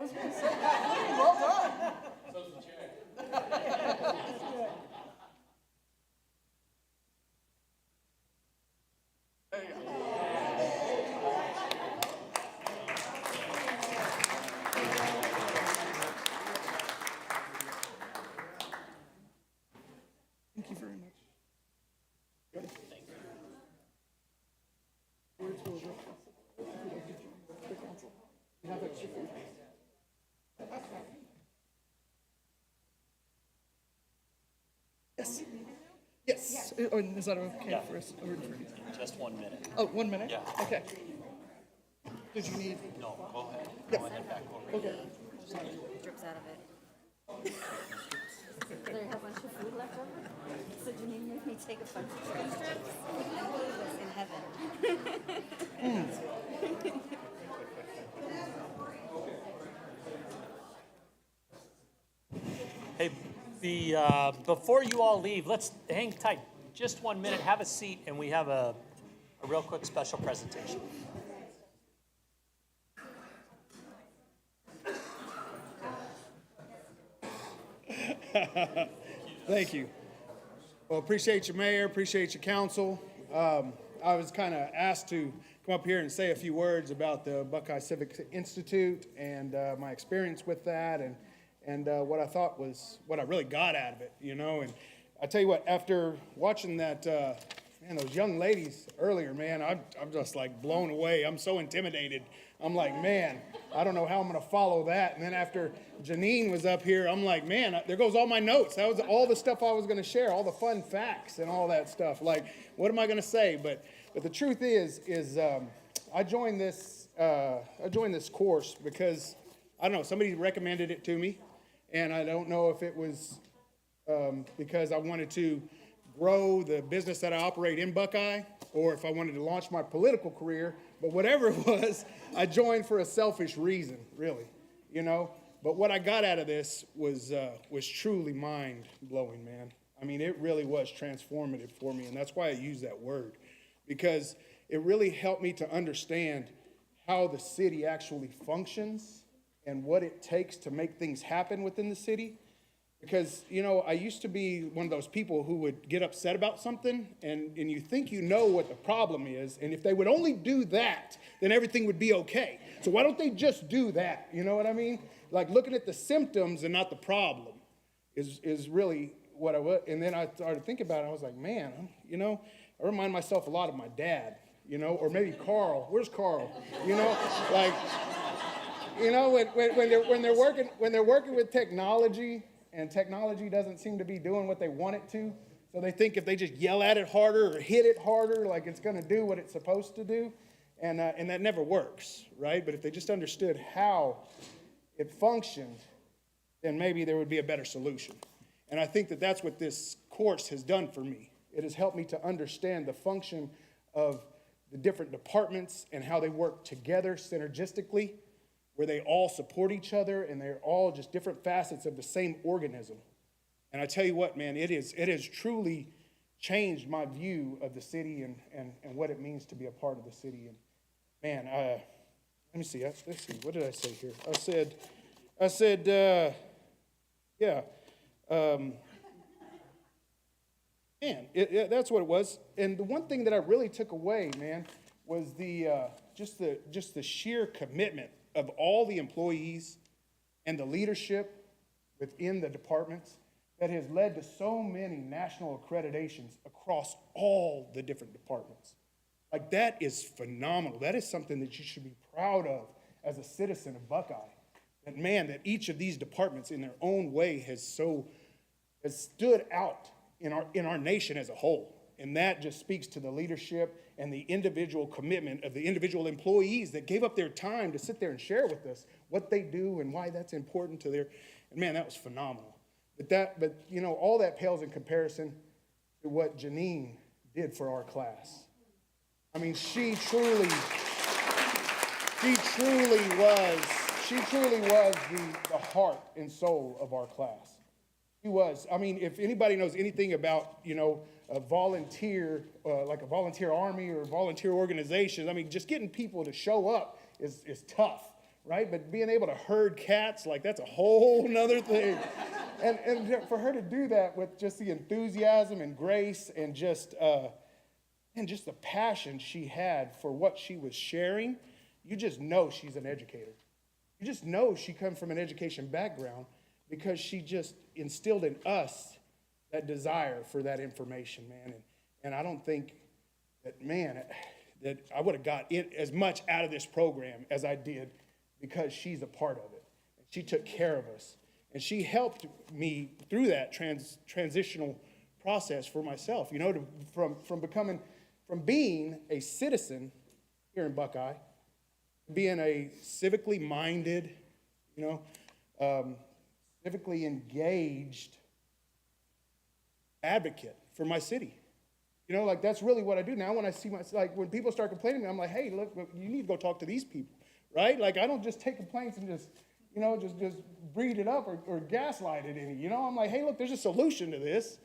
Well done. There you go. Thank you very much. Thank you. Where's the council? You have extra food? Yes. Yes. Oh, and is that okay for us? Just 1 minute. Oh, 1 minute? Yeah. Okay. Did you need? No, go ahead. Yes. Go ahead back over. Okay. Drips out of it. There a bunch of food left over? So do you need to make me take a bunch of chicken strips? It was in heaven. Hey, before you all leave, let's hang tight. Just 1 minute, have a seat, and we have a real quick special presentation. Thank you. Well, appreciate you, Mayor, appreciate you, council. I was kind of asked to come up here and say a few words about the Buckeye Civic Institute and my experience with that and what I thought was, what I really got out of it, you know. And I tell you what, after watching that, man, those young ladies earlier, man, I'm just like blown away. I'm so intimidated. I'm like, man, I don't know how I'm going to follow that. And then after Janine was up here, I'm like, man, there goes all my notes. That was all the stuff I was going to share, all the fun facts and all that stuff. Like, what am I going to say? But the truth is I joined this course because, I don't know, somebody recommended it to me. And I don't know if it was because I wanted to grow the business that I operate in Buckeye, or if I wanted to launch my political career. But whatever it was, I joined for a selfish reason, really, you know. But what I got out of this was truly mind-blowing, man. I mean, it really was transformative for me, and that's why I use that word, because it really helped me to understand how the city actually functions and what it takes to make things happen within the city. Because, you know, I used to be one of those people who would get upset about something, and you think you know what the problem is, and if they would only do that, then everything would be okay. So why don't they just do that? You know what I mean? Like looking at the symptoms and not the problem is really what I was. And then I started thinking about it. I was like, man, you know, I remind myself a lot of my dad, you know, or maybe Carl. Where's Carl? You know, like, you know, when they're working with technology, and technology doesn't seem to be doing what they want it to. So they think if they just yell at it harder or hit it harder, like it's going to do what it's supposed to do. And that never works, right? But if they just understood how it functioned, then maybe there would be a better solution. And I think that that's what this course has done for me. It has helped me to understand the function of the different departments and how they work together synergistically, where they all support each other and they're all just different facets of the same organism. And I tell you what, man, it has truly changed my view of the city and what it means to be a part of the city. And man, let me see, let's see, what did I say here? I said, man, that's what it was. And the one thing that I really took away, man, was just the sheer commitment of all the employees and the leadership within the departments that has led to so many national accreditations across all the different departments. Like, that is phenomenal. That is something that you should be proud of as a citizen of Buckeye. That, man, that each of these departments in their own way has stood out in our nation as a whole. And that just speaks to the leadership and the individual commitment of the individual employees that gave up their time to sit there and share with us what they do and why that's important to their, and man, that was phenomenal. But you know, all that pales in comparison to what Janine did for our class. I mean, she truly was the heart and soul of our class. She was. I mean, if anybody knows anything about, you know, a volunteer, like a volunteer army or volunteer organizations, I mean, just getting people to show up is tough, right? But being able to herd cats, like, that's a whole nother thing. And for her to do that with just the enthusiasm and grace and just the passion she had for what she was sharing, you just know she's an educator. You just know she comes from an education background because she just instilled in us that desire for that information, man. And I don't think that, man, that I would have got as much out of this program as I did because she's a part of it. She took care of us. And she helped me through that transitional process for myself, you know, from being a citizen here in Buckeye, being a civically minded, you know, civically engaged advocate for my city. You know, like, that's really what I do now. When I see like, when people start complaining, I'm like, hey, look, you need to go talk to these people, right? Like, I don't just take complaints and just, you know, just breed it up or gaslight it any. You know, I'm like, hey, look, there's a solution to this.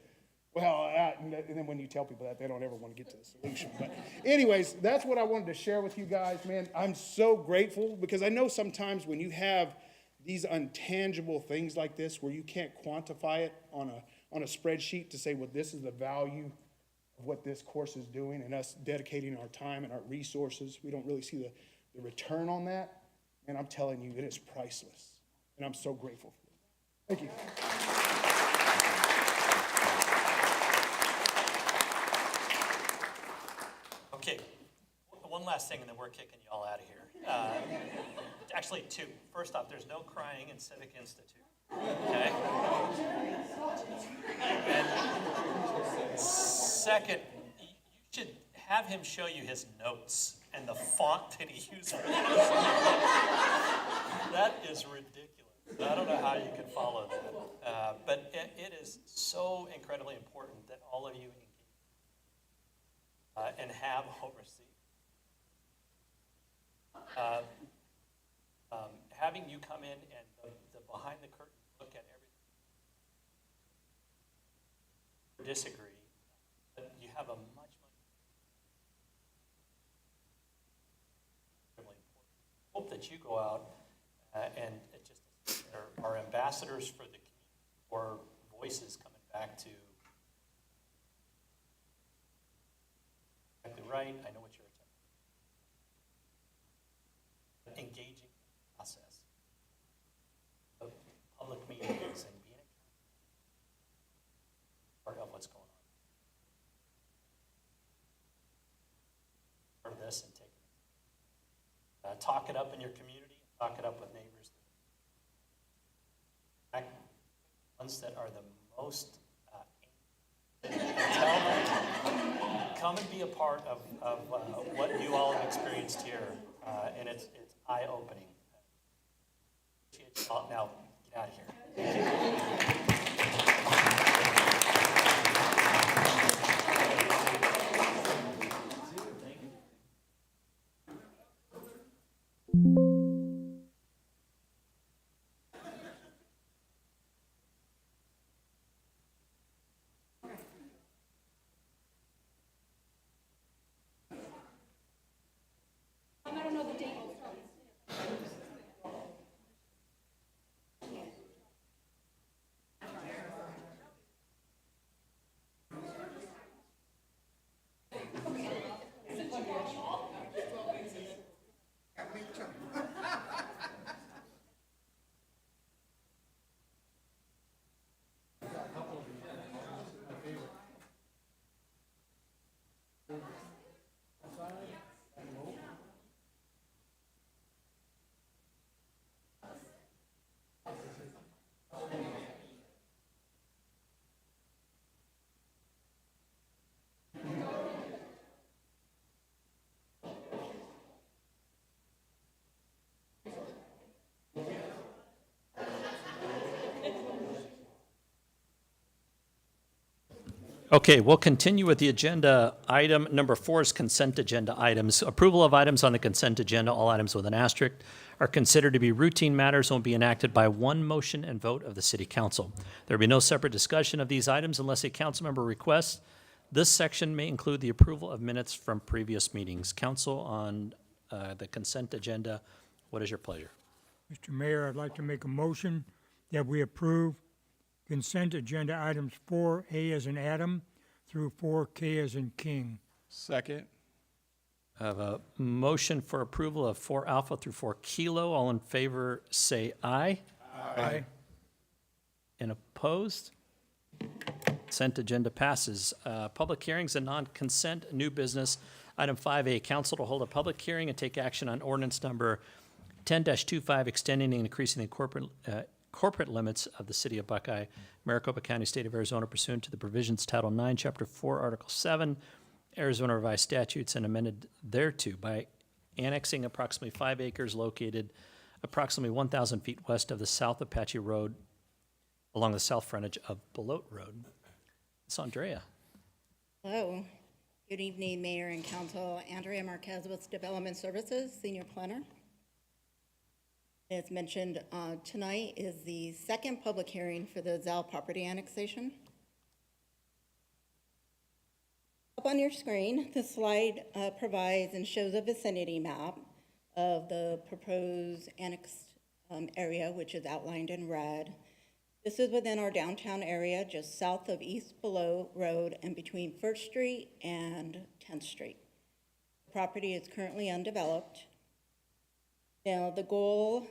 Well, and then when you tell people that, they don't ever want to get to the solution. But anyways, that's what I wanted to share with you guys, man. I'm so grateful because I know sometimes when you have these intangible things like this where you can't quantify it on a spreadsheet to say, well, this is the value of what this course is doing and us dedicating our time and our resources, we don't really see the return on that. And I'm telling you, it is priceless. And I'm so grateful for it. Thank you. Okay, one last thing and then we're kicking you all out of here. Actually, two. First off, there's no crying in Civic Institute. Okay? And second, you should have him show you his notes and the font that he uses. That is ridiculous. I don't know how you can follow that. But it is so incredibly important that all of you engage and have oversee. Having you come in and the behind the curtain look at everything, disagree, but you have a much important. Hope that you go out and it just are ambassadors for the community, or voices coming back to exactly right. I know what you're engaging. talk it up in your community, talk it up with neighbors. Ones that are the most, tell them, come and be a part of what you all have experienced here, and it's eye-opening. Now, get out of here. Okay, we'll continue with the agenda. Item number 4 is consent agenda items. Approval of items on the consent agenda, all items with an asterisk, are considered to be routine matters and will be enacted by one motion and vote of the city council. There will be no separate discussion of these items unless a council member requests. This section may include the approval of minutes from previous meetings. Council, on the consent agenda, what is your pleasure? Mr. Mayor, I'd like to make a motion that we approve consent agenda items 4A as in Adam through 4K as in King. Second. I have a motion for approval of 4 Alpha through 4 Kilo. All in favor, say aye. Aye. And opposed? Consent agenda passes. Public hearings and non-consent new business. Item 5A, council to hold a public hearing and take action on ordinance number 10-25, extending and increasing the corporate limits of the city of Buckeye, Maricopa County, State of Arizona, pursuant to the provisions Title 9, Chapter 4, Article 7, Arizona Revised Statutes, and amended thereto by annexing approximately 5 acres located approximately 1,000 feet west of the South Apache Road along the south frontage of Belote Road. It's Andrea. Hello. Good evening, Mayor and Council. Andrea Marquez with Development Services, Senior Planner. As mentioned, tonight is the second public hearing for the Zal property annexation. Up on your screen, the slide provides and shows a vicinity map of the proposed annexed area, which is outlined in red. This is within our downtown area, just south of East Belote Road and between First Street and 10th Street. The property is currently undeveloped. Now, the goal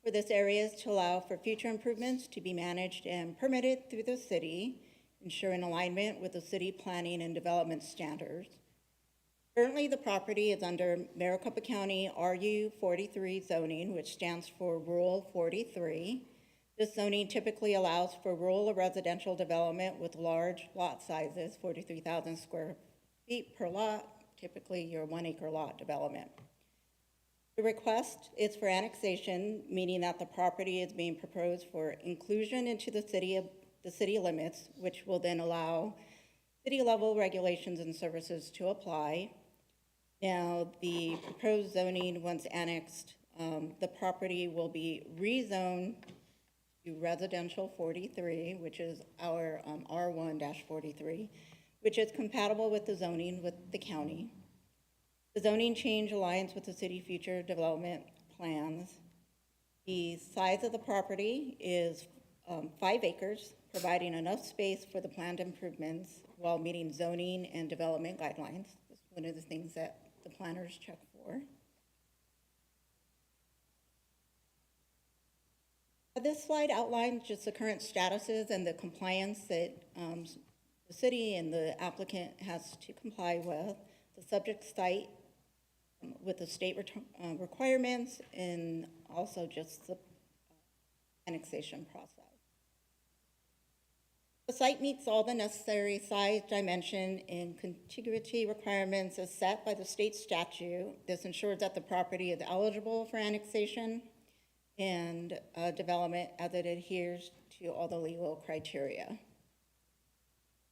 for this area is to allow for future improvements to be managed and permitted through the city, ensuring alignment with the city planning and development standards. Currently, the property is under Maricopa County RU 43 zoning, which stands for Rural 43. This zoning typically allows for rural residential development with large lot sizes, 43,000 square feet per lot, typically your 1 acre lot development. The request is for annexation, meaning that the property is being proposed for inclusion into the city limits, which will then allow city-level regulations and services to apply. Now, the proposed zoning, once annexed, the property will be rezoned to residential 43, which is our R1-43, which is compatible with the zoning with the county. The zoning change aligns with the city future development plans. The size of the property is 5 acres, providing enough space for the planned improvements while meeting zoning and development guidelines. That's one of the things that the planners check for. This slide outlines just the current statuses and the compliance that the city and the applicant has to comply with. The subject site with the state requirements and also just the annexation process. The site meets all the necessary size, dimension, and contiguity requirements as set by the state statute. This ensures that the property is eligible for annexation and development as it adheres to all the legal criteria.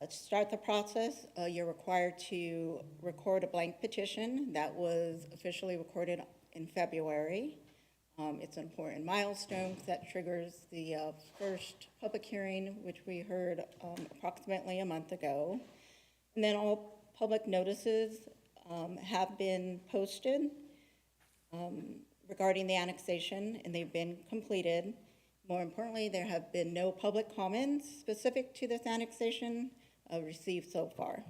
To start the process, you're required to record a blank petition that was officially recorded in February. It's an important milestone 'cause that triggers the first public hearing, which we heard approximately a month ago. And then all public notices have been posted regarding the annexation, and they've been completed. More importantly, there have been no public comments specific to this annexation received so far.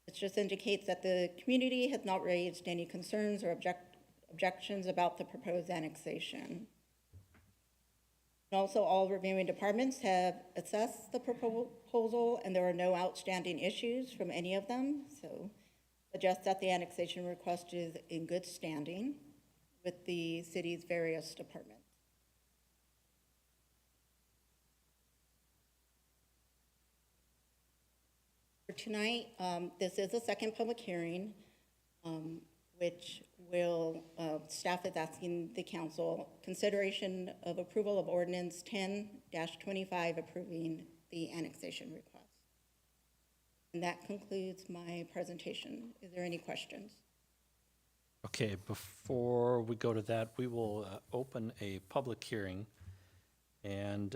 It just indicates that the community has not raised any concerns or objections about the proposed annexation. And also, all reviewing departments have assessed the proposal, and there are no outstanding issues from any of them. So, suggest that the annexation request is in good standing with the city's various departments. For tonight, this is a second public hearing, which will, staff is asking the council consideration of approval of ordinance 10-25 approving the annexation request. And that concludes my presentation. Is there any questions? Okay, before we go to that, we will open a public hearing. And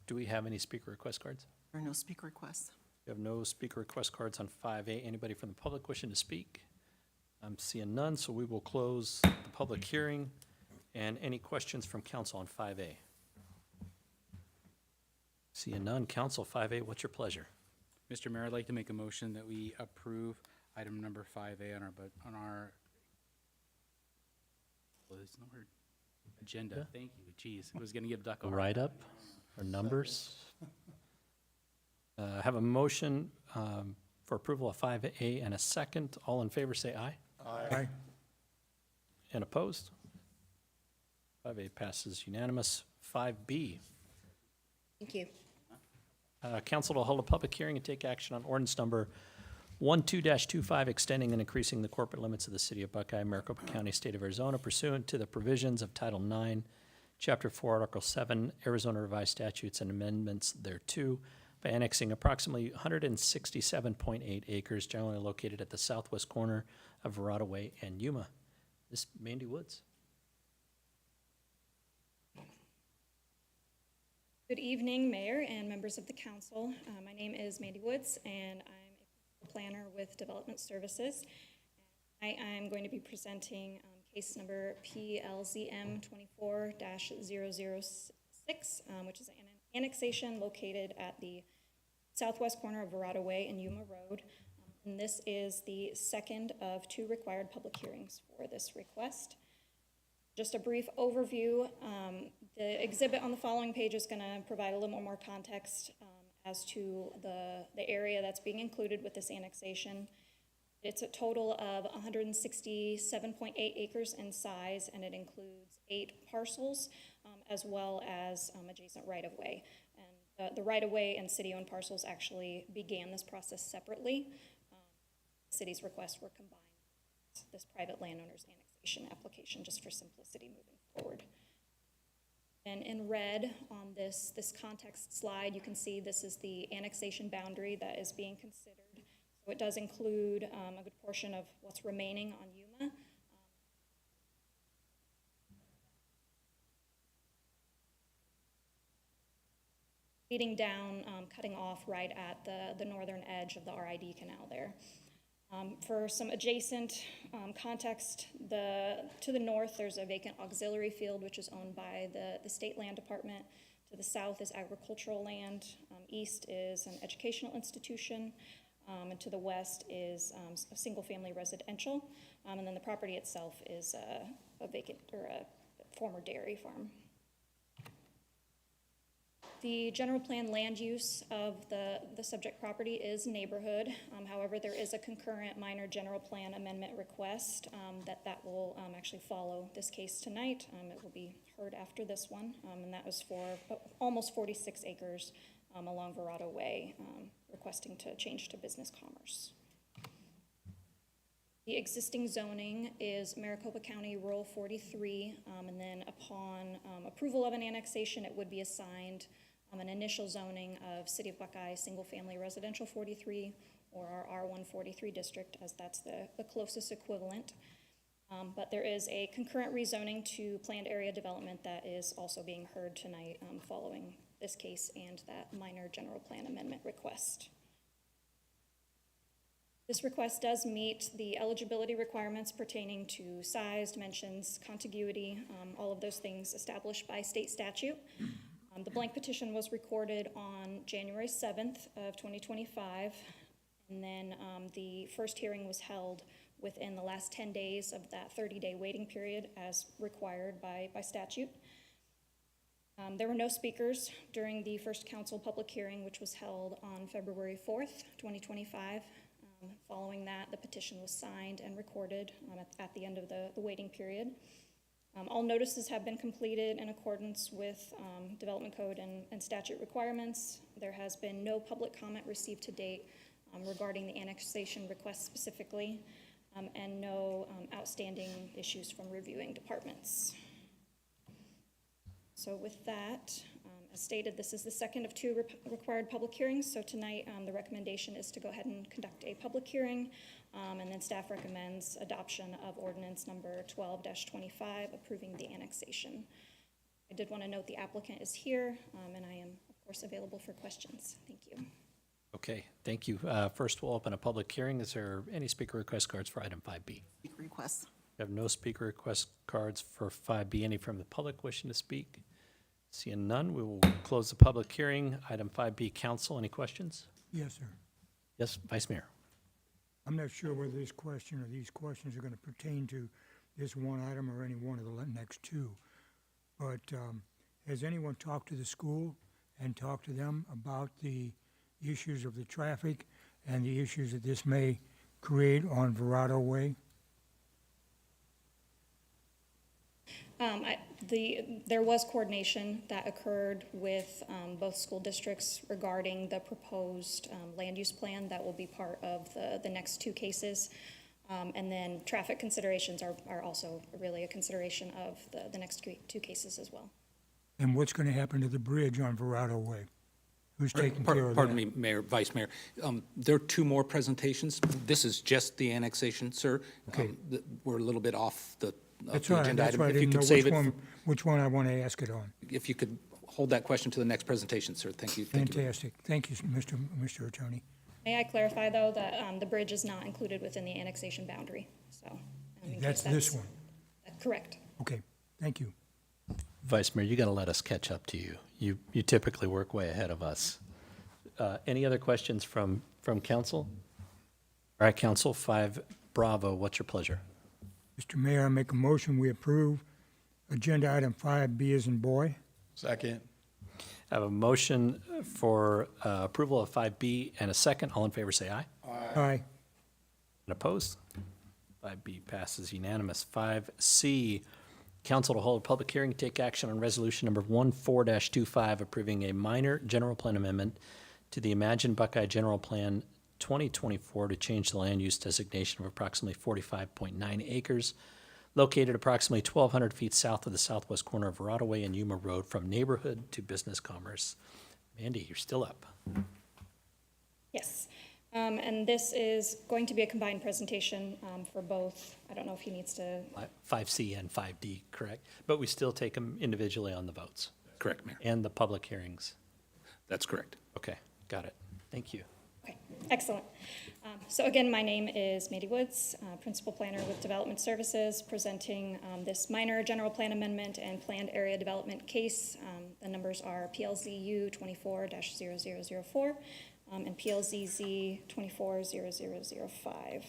do we have any speaker request cards? There are no speaker requests. We have no speaker request cards on 5A. Anybody from the public wishing to speak? I'm seeing none, so we will close the public hearing. And any questions from council on 5A? Seeing none. Council, 5A, what's your pleasure? Mr. Mayor, I'd like to make a motion that we approve item number 5A on our well, there's no word. Agenda. Yeah. Thank you. Jeez, I was gonna give Duck a hard Write up or numbers? Have a motion for approval of 5A and a second. All in favor, say aye. Aye. And opposed? 5A passes unanimous. 5B, Thank you. council will hold a public hearing and take action on ordinance number 12-25, extending and increasing the corporate limits of the city of Buckeye, Maricopa County, state of Arizona, pursuant to the provisions of Title IX, Chapter 4, Article 7, Arizona Revised Statutes and amendments thereto, by annexing approximately 167.8 acres generally located at the southwest corner of Verada Way and Yuma. Ms. Mandy Woods. Good evening, Mayor and members of the council. My name is Mandy Woods, and I'm a planner with Development Services. I am going to be presenting case number PLZM 24-006, which is an annexation located at the southwest corner of Verada Way and Yuma Road. And this is the second of 2 required public hearings for this request. Just a brief overview. The exhibit on the following page is going to provide a little more context as to the area that's being included with this annexation. It's a total of 167.8 acres in size, and it includes 8 parcels as well as adjacent right-of-way. And the right-of-way and city-owned parcels actually began this process separately. The city's requests were combined with this private landowner's annexation application, just for simplicity moving forward. And in red on this context slide, you can see this is the annexation boundary that is being considered. So it does include a good portion of what's remaining on Yuma. Leading down, cutting off right at the northern edge of the RID canal there. For some adjacent context, to the north, there's a vacant auxiliary field, which is owned by the State Land Department. To the south is agricultural land. East is an educational institution. And to the west is a single-family residential. And then the property itself is a vacant, or a former dairy farm. the general plan land use of the subject property is neighborhood. However, there is a concurrent minor general plan amendment request that will actually follow this case tonight. It will be heard after this one, and that was for almost 46 acres along Verado Way, requesting to change to business commerce. The existing zoning is Maricopa County Rural 43, and then upon approval of an annexation, it would be assigned an initial zoning of City of Buckeye Single Family Residential 43 or our R143 district, as that's the closest equivalent. But there is a concurrent rezoning to planned area development that is also being heard tonight following this case and that minor general plan amendment request. This request does meet the eligibility requirements pertaining to size, dimensions, contiguity, all of those things established by state statute. The blank petition was recorded on January 7th of 2025, and then the first hearing was held within the last 10 days of that 30-day waiting period as required by statute. There were no speakers during the first council public hearing, which was held on February 4th, 2025. Following that, the petition was signed and recorded at the end of the waiting period. All notices have been completed in accordance with development code and statute requirements. There has been no public comment received to date regarding the annexation request specifically, and no outstanding issues from reviewing departments. So with that, as stated, this is the second of two required public hearings. So tonight, the recommendation is to go ahead and conduct a public hearing, and then staff recommends adoption of ordinance number 12-25, approving the annexation. I did want to note the applicant is here, and I am, of course, available for questions. Thank you. Okay, thank you. First, we'll open a public hearing. Is there any speaker request cards for item 5B? Speaker requests. We have no speaker request cards for 5B. Any from the public wishing to speak? Seeing none, we will close the public hearing. Item 5B, council, any questions? Yes, sir. Yes, Vice Mayor. I'm not sure whether this question or these questions are going to pertain to this one item or any one of the next two. But has anyone talked to the school and talked to them about the issues of the traffic and the issues that this may create on Verado Way? There was coordination that occurred with both school districts regarding the proposed land use plan that will be part of the next two cases. And then traffic considerations are also really a consideration of the next two cases as well. And what's going to happen to the bridge on Verado Way? Who's taking care of that? Pardon me, Mayor, Vice Mayor. There are two more presentations. This is just the annexation, sir. Okay. We're a little bit off the That's right. agenda That's item. why I If you didn't know could save which one I want to ask it on. if you could hold that question to the next presentation, sir. Thank you. Thank you. Fantastic. Thank you, Mr. Attorney. May I clarify, though, that the bridge is not included within the annexation boundary, so. in That's case this one. Correct. Okay, thank you. Vice Mayor, you got to let us catch up to you. You typically work way ahead of us. Any other questions from council? All right, council, 5 Bravo, what's your pleasure? Mr. Mayor, I make a motion, we approve agenda item 5B as in boy. Second. I have a motion for approval of 5B and a second. All in favor, say aye. Aye. And opposed? 5B passes unanimous. 5C, council to hold a public hearing to take action on resolution number 14-25, approving a minor general plan amendment to the Imagine Buckeye General Plan 2024 to change the land use designation of approximately 45.9 acres located approximately 1,200 feet south of the southwest corner of Verado Way and Yuma Road from neighborhood to business commerce. Mandy, you're still up. Yes. And this is going to be a combined presentation for both. I don't know if he needs to. 5C and 5D, correct? But we still take them individually on the votes. Correct, Mayor. And the public hearings. That's correct. Okay, got it. Thank you. Okay, excellent. So again, my name is Mandy Woods, Principal Planner with Development Services, presenting this minor general plan amendment and planned area development case. The numbers are PLZU 24-0004 and PLZZ 24-0005.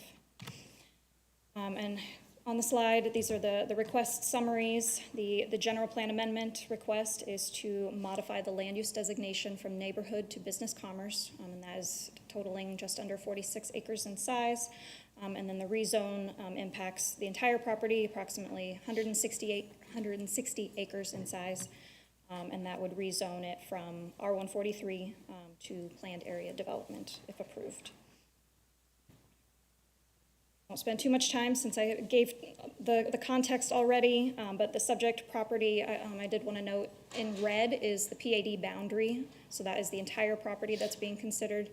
And On the slide, these are the request summaries. The general plan amendment request is to modify the land use designation from neighborhood to business commerce, and that is totaling just under 46 acres in size. And then the rezone impacts the entire property, approximately 160 acres in size, and that would rezone it from R143 to planned area development if approved. I won't spend too much time since I gave the context already, but the subject property, I did want to note in red is the PAD boundary. So that is the entire property that's being considered.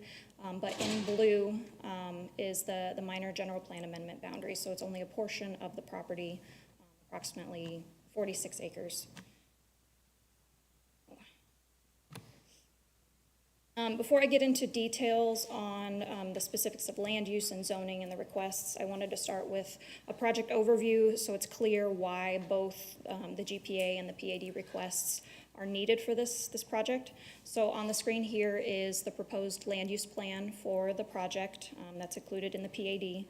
But in blue is the minor general plan amendment boundary. So it's only a portion of the property, approximately 46 acres. Before I get into details on the specifics of land use and zoning and the requests, I wanted to start with a project overview so it's clear why both the GPA and the PAD requests are needed for this project. So on the screen here is the proposed land use plan for the project that's included in the PAD.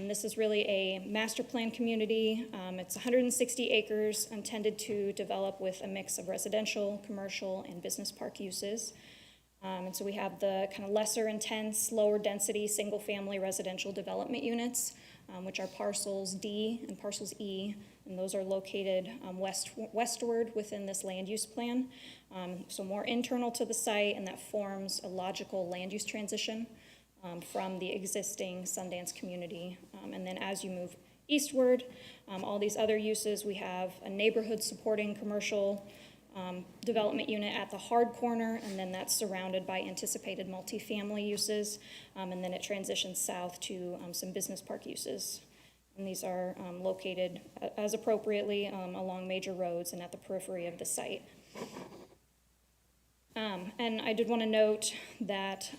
This is really a master plan community. It's 160 acres intended to develop with a mix of residential, commercial, and business park uses. And so we have the kind of lesser intense, lower density, single family residential development units, which are parcels D and parcels E, and those are located westward within this land use plan. So more internal to the site, and that forms a logical land use transition from the existing Sundance community. And then as you move eastward, all these other uses, we have a neighborhood supporting commercial development unit at the hard corner, and then that's surrounded by anticipated multifamily uses, and then it transitions south to some business park uses. And these are located as appropriately along major roads and at the periphery of the site. And I did want to note that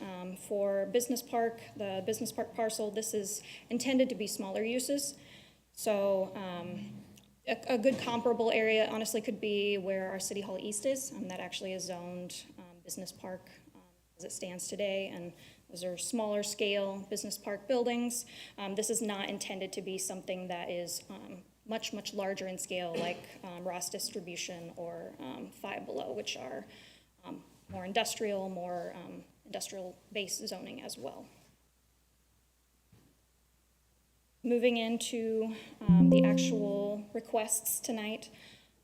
for business park, the business park parcel, this is intended to be smaller uses. So a good comparable area honestly could be where our City Hall East is. That actually is zoned business park as it stands today, and those are smaller scale business park buildings. This is not intended to be something that is much larger in scale, like Ross Distribution or Five Below, which are more industrial-based zoning as well. Moving into the actual requests tonight,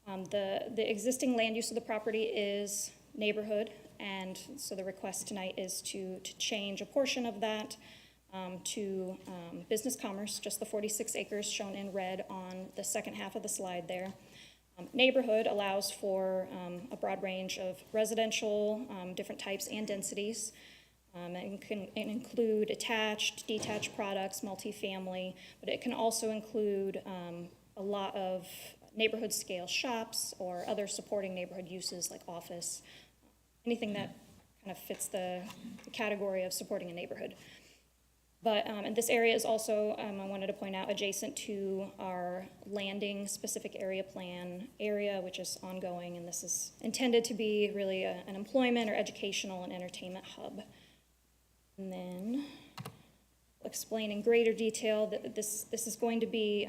the existing land use of the property is neighborhood, and so the request tonight is to change a portion of that to business commerce, just the 46 acres shown in red on the second half of the slide there. Neighborhood allows for a broad range of residential, different types and densities. It can include attached, detached products, multifamily, but it can also include a lot of neighborhood scale shops or other supporting neighborhood uses like office, anything that kind of fits the category of supporting a neighborhood. But and this area is also, I wanted to point out, adjacent to our landing specific area plan area, which is ongoing, and this is intended to be really an employment or educational and entertainment hub. And then I'll explain in greater detail that this is going to be,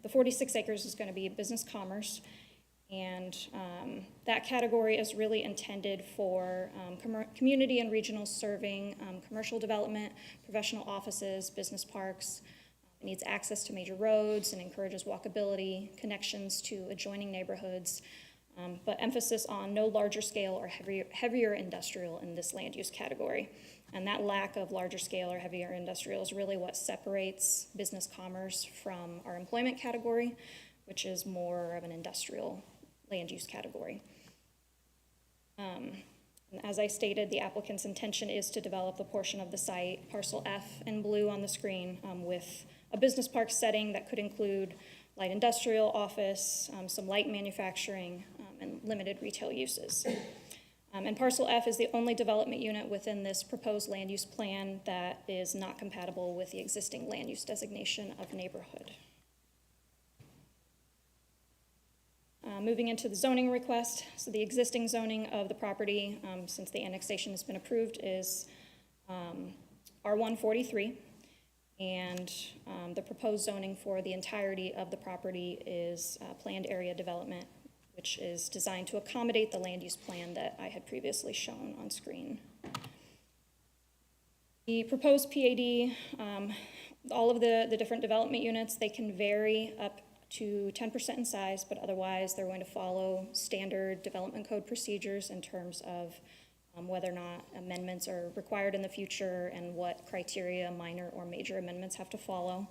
the 46 acres is going to be business commerce, and that category is really intended for community and regional serving, commercial development, professional offices, business parks. It needs access to major roads and encourages walkability, connections to adjoining neighborhoods, but emphasis on no larger scale or heavier industrial in this land use category. And that lack of larger scale or heavier industrial is really what separates business commerce from our employment category, which is more of an industrial land use category. And as I stated, the applicant's intention is to develop a portion of the site, parcel F in blue on the screen, with a business park setting that could include light industrial, office, some light manufacturing, and limited retail uses. And parcel F is the only development unit within this proposed land use plan that is not compatible with the existing land use designation of neighborhood. Moving into the zoning request, so the existing zoning of the property, since the annexation has been approved, is R143. And the proposed zoning for the entirety of the property is planned area development, which is designed to accommodate the land use plan that I had previously shown on screen. The proposed PAD, all of the different development units, they can vary up to 10% in size, but otherwise they're going to follow standard development code procedures in terms of whether or not amendments are required in the future and what criteria minor or major amendments have to follow.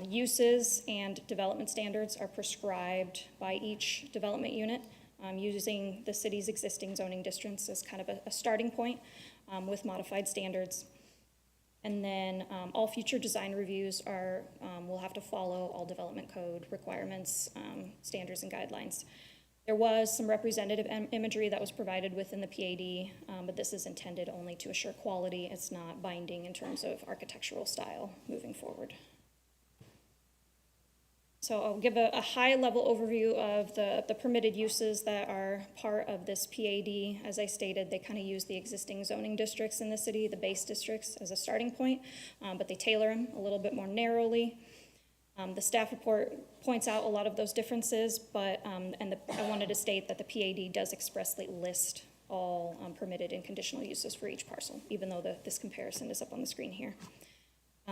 Uses and development standards are prescribed by each development unit, using the city's existing zoning districts as kind of a starting point with modified standards. And then all future design reviews will have to follow all development code requirements, standards, and guidelines. There was some representative imagery that was provided within the PAD, but this is intended only to assure quality. It's not binding in terms of architectural style moving forward. So I'll give a high-level overview of the permitted uses that are part of this PAD. As I stated, they kind of use the existing zoning districts in the city, the base districts, as a starting point, but they tailor them a little bit more narrowly. The staff report points out a lot of those differences, but I wanted to state that the PAD does expressly list all permitted and conditional uses for each parcel, even though this comparison is up on the screen here.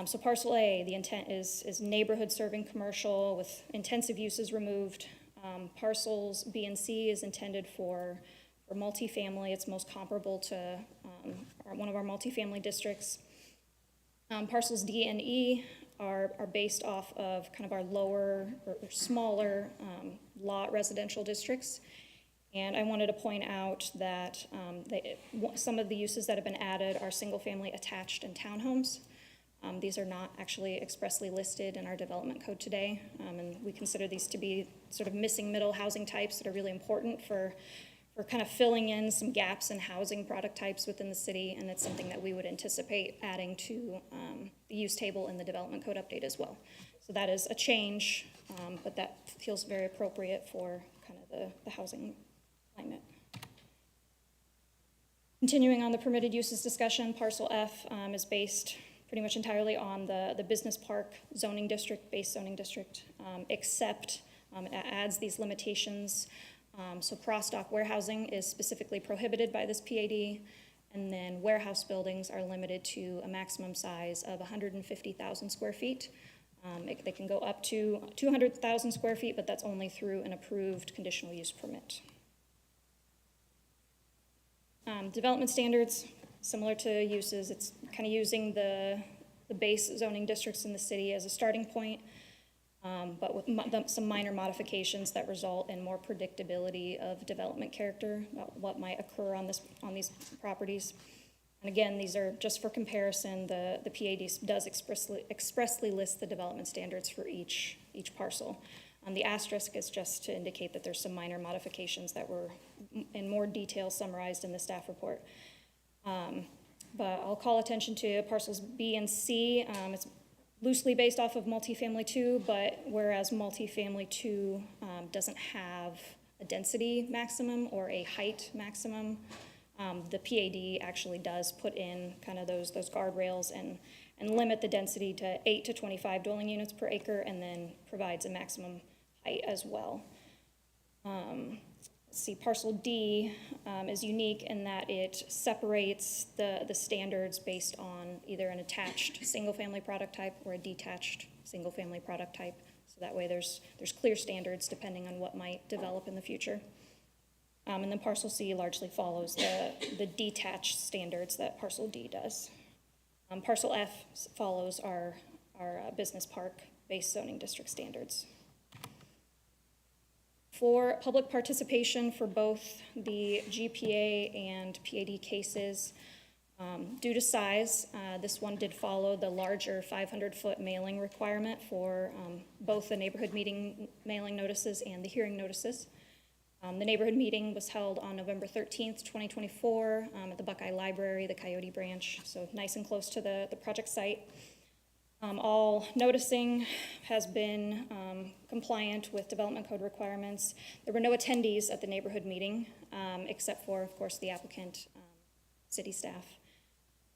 So parcel A, the intent is neighborhood serving commercial with intensive uses removed. Parcels B and C is intended for multifamily. It's most comparable to one of our multifamily districts. Parcels D and E are based off of kind of our lower or smaller lot residential districts. And I wanted to point out that some of the uses that have been added are single-family attached and townhomes. These are not actually expressly listed in our development code today, and we consider these to be sort of missing middle housing types that are really important for kind of filling in some gaps in housing product types within the city, and it's something that we would anticipate adding to the use table in the development code update as well. So that is a change, but that feels very appropriate for kind of the housing climate. Continuing on the permitted uses discussion, parcel F is based pretty much entirely on the business park zoning district, base zoning district, except it adds these limitations. So cross-dock warehousing is specifically prohibited by this PAD, and then warehouse buildings are limited to a maximum size of 150,000 square feet. They can go up to 200,000 square feet, but that's only through an approved conditional use permit. Development standards, similar to uses, it's kind of using the base zoning districts in the city as a starting point, but with some minor modifications that result in more predictability of development character, what might occur on these properties. And again, these are just for comparison. The PAD does expressly list the development standards for each parcel. The asterisk is just to indicate that there's some minor modifications that were in more detail summarized in the staff report. But I'll call attention to parcels B and C. It's loosely based off of multifamily 2, but whereas multifamily 2 doesn't have a density maximum or a height maximum, the PAD actually does put in kind of those guardrails and limit the density to 8 to 25 dwelling units per acre, and then provides a maximum height as well. Let's see, parcel D is unique in that it separates the standards based on either an attached single-family product type or a detached single-family product type. So that way there's clear standards depending on what might develop in the future. And then parcel C largely follows the detached standards that parcel D does. Parcel F follows our business park-based zoning district standards. For public participation for both the GPA and PAD cases, due to size, this one did follow the larger 500-foot mailing requirement for both the neighborhood meeting mailing notices and the hearing notices. The neighborhood meeting was held on November 13th, 2024 at the Buckeye Library, the Coyote branch, so nice and close to the project site. All noticing has been compliant with development code requirements. There were no attendees at the neighborhood meeting, except for, of course, the applicant, city staff.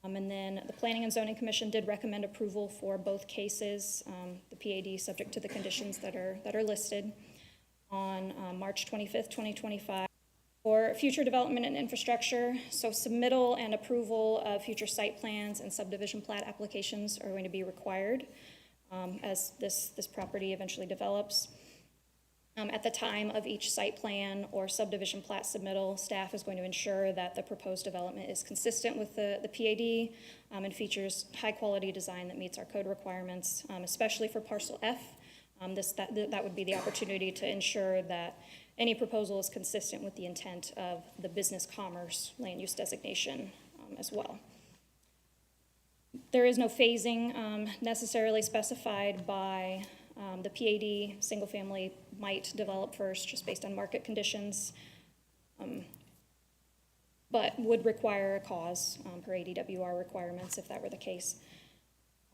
And then the Planning and Zoning Commission did recommend approval for both cases, the PAD subject to the conditions that are listed on March 25th, 2025. For future development and infrastructure, so submittal and approval of future site plans and subdivision plat applications are going to be required as this property eventually develops. At the time of each site plan or subdivision plat submittal, staff is going to ensure that the proposed development is consistent with the PAD and features high-quality design that meets our code requirements, especially for parcel F. That would be the opportunity to ensure that any proposal is consistent with the intent of the business commerce land use designation as well. There is no phasing necessarily specified by the PAD. Single family might develop first just based on market conditions, but would require a cause per ADWR requirements if that were the case,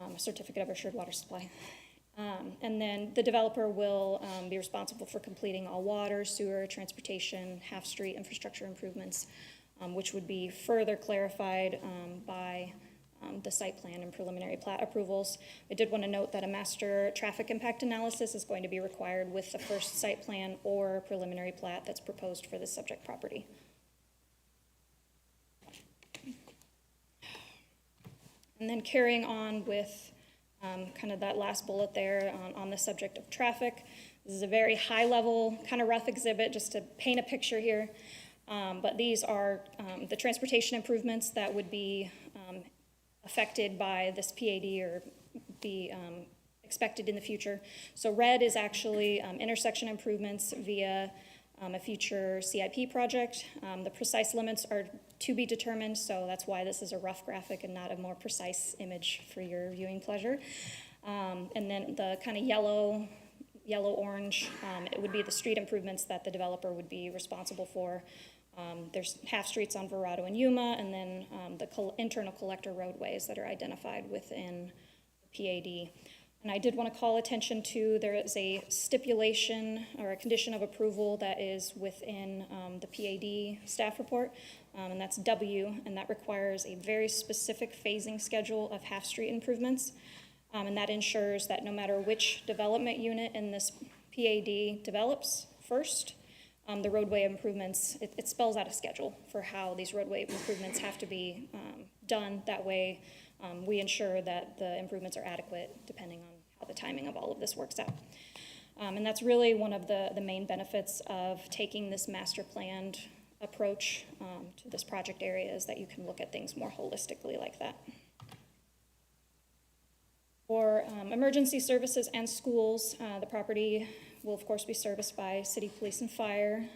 a certificate of assured water supply. And then the developer will be responsible for completing all water, sewer, transportation, half-street infrastructure improvements, which would be further clarified by the site plan and preliminary plat approvals. I did want to note that a master traffic impact analysis is going to be required with the first site plan or preliminary plat that's proposed for the subject property. And then carrying on with kind of that last bullet there on the subject of traffic. This is a very high level, kind of rough exhibit just to paint a picture here. But these are the transportation improvements that would be affected by this PAD or be expected in the future. So red is actually intersection improvements via a future CIP project. The precise limits are to be determined, so that's why this is a rough graphic and not a more precise image for your viewing pleasure. And then the kind of yellow-orange, it would be the street improvements that the developer would be responsible for. There's half streets on Verado and Yuma, and then the internal collector roadways that are identified within the PAD. And I did want to call attention to, there is a stipulation or a condition of approval that is within the PAD staff report, and that's W, and that requires a very specific phasing schedule of half-street improvements. And that ensures that no matter which development unit in this PAD develops first, the roadway improvements, it spells out a schedule for how these roadway improvements have to be done. That way, we ensure that the improvements are adequate depending on how the timing of all of this works out. And that's really one of the main benefits of taking this master planned approach to this project area, is that you can look at things more holistically like that. For emergency services and schools, the property will of course be serviced by city police and fire.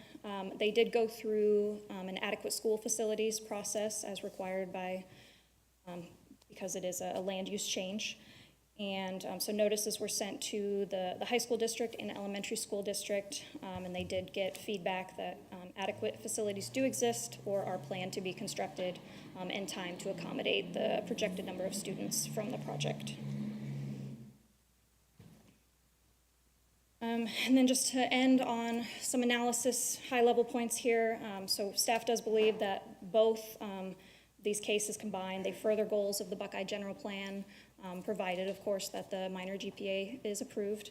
They did go through an adequate school facilities process as required by, because it is a land use change. And so notices were sent to the high school district and elementary school district, and they did get feedback that adequate facilities do exist or are planned to be constructed in time to accommodate the projected number of students from the project. And then just to end on some analysis, high-level points here. So staff does believe that both these cases combined, they further goals of the Buckeye General Plan, provided, of course, that the minor GPA is approved.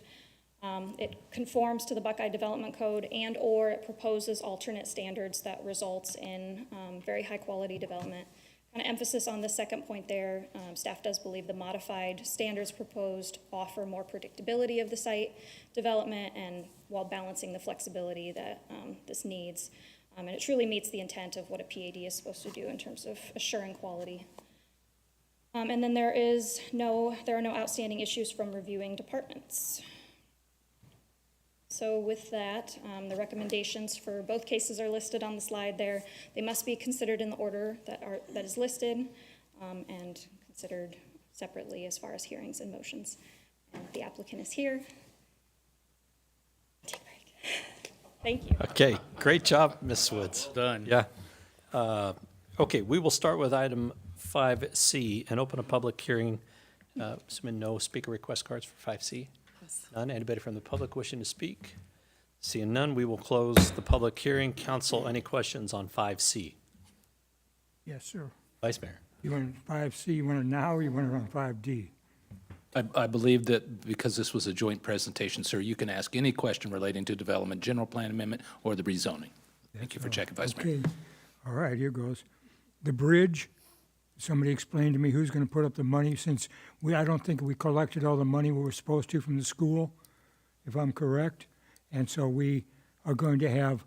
It conforms to the Buckeye Development Code and or it proposes alternate standards that results in very high-quality development. Kind of emphasis on the second point there, staff does believe the modified standards proposed offer more predictability of the site development and while balancing the flexibility that this needs. And it truly meets the intent of what a PAD is supposed to do in terms of assuring quality. And then there are no outstanding issues from reviewing departments. So with that, the recommendations for both cases are listed on the slide there. They must be considered in the order that is listed and considered separately as far as hearings and motions. And the applicant is here. Take a break. Thank you. Okay, great job, Ms. Woods. Done. Yeah. Okay, we will start with item 5C and open a public hearing. Assuming no speaker request cards for 5C. None. Anybody from the public wishing to speak? Seeing none, we will close the public hearing. Council, any questions on 5C? Yes, sir. Vice Mayor. You want it 5C, you want it now, or you want it on 5D? I believe that because this was a joint presentation, sir, you can ask any question relating to development, general plan amendment, or the rezoning. Thank you for checking, Vice Mayor. Okay, all right, here goes. The bridge, somebody explained to me who's gonna put up the money, since I don't think we collected all the money we were supposed to from the school, if I'm correct. And so we are going to have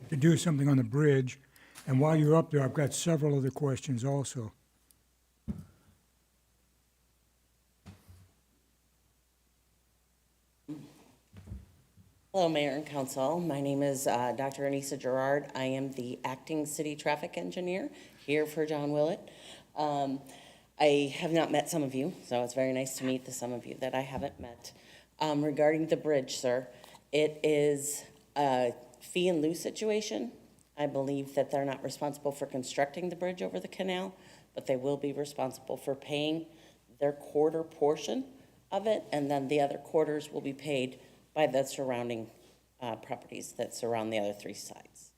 to do something on the bridge. And while you're up there, I've got several other questions also. Hello, Mayor and Council. My name is Dr. Anissa Gerard. I am the acting city traffic engineer here for John Willett. I have not met some of you, so it's very nice to meet the some of you that I haven't met. Regarding the bridge, sir, it is a fee and lieu situation. I believe that they're not responsible for constructing the bridge over the canal, but they will be responsible for paying their quarter portion of it, and then the other quarters will be paid by the surrounding properties that surround the other three sites.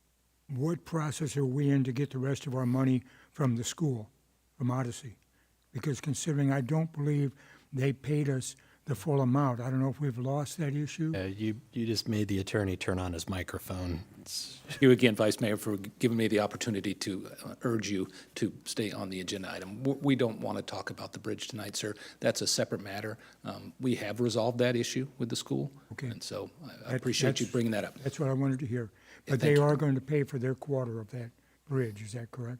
What process are we in to get the rest of our money from the school, from Odyssey? Because considering I don't believe they paid us the full amount, I don't know if we've lost that issue. You just made the attorney turn on his microphone. Thank you again, Vice Mayor, for giving me the opportunity to urge you to stay on the agenda item. We don't want to talk about the bridge tonight, sir. That's a separate matter. We have resolved that issue with the school. Okay. And so I appreciate you bringing that up. That's what I wanted to hear. Yeah, But thank they you. are going to pay for their quarter of that bridge, is that correct?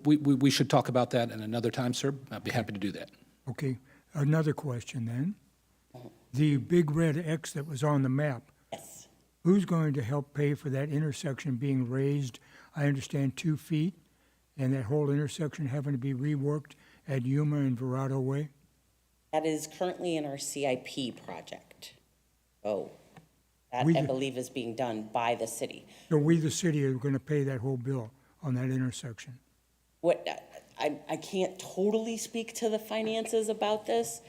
We should talk about that at another time, sir. I'd be happy to do that. Okay, another question then. The big red X that was on the map, Yes. who's going to help pay for that intersection being raised, I understand, 2 feet, and that whole intersection having to be reworked at Yuma and Verado Way? That is currently in our CIP project. Oh, that We I do- believe is being done by the city. So we, the city, are going to pay that whole bill on that intersection? What, I can't totally speak to the finances about this,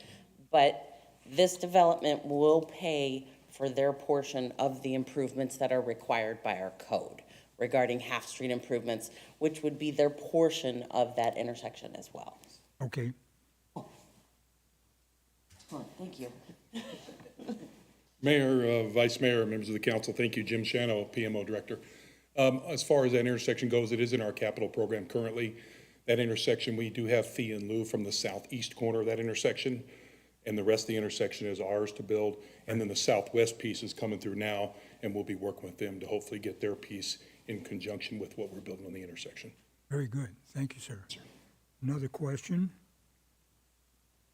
but this development will pay for their portion of the improvements that are required by our code regarding half-street improvements, which would be their portion of that intersection as well. Okay, Oh, thank you. Mayor, Vice Mayor, members of the council, thank you. Jim Shano, PMO Director. As far as that intersection goes, it is in our capital program currently. That intersection, we do have fee in lieu from the southeast corner of that intersection, and the rest of the intersection is ours to build. And then the southwest piece is coming through now, and we'll be working with them to hopefully get their piece in conjunction with what we're building on the intersection. very good. Thank you, sir. Another question.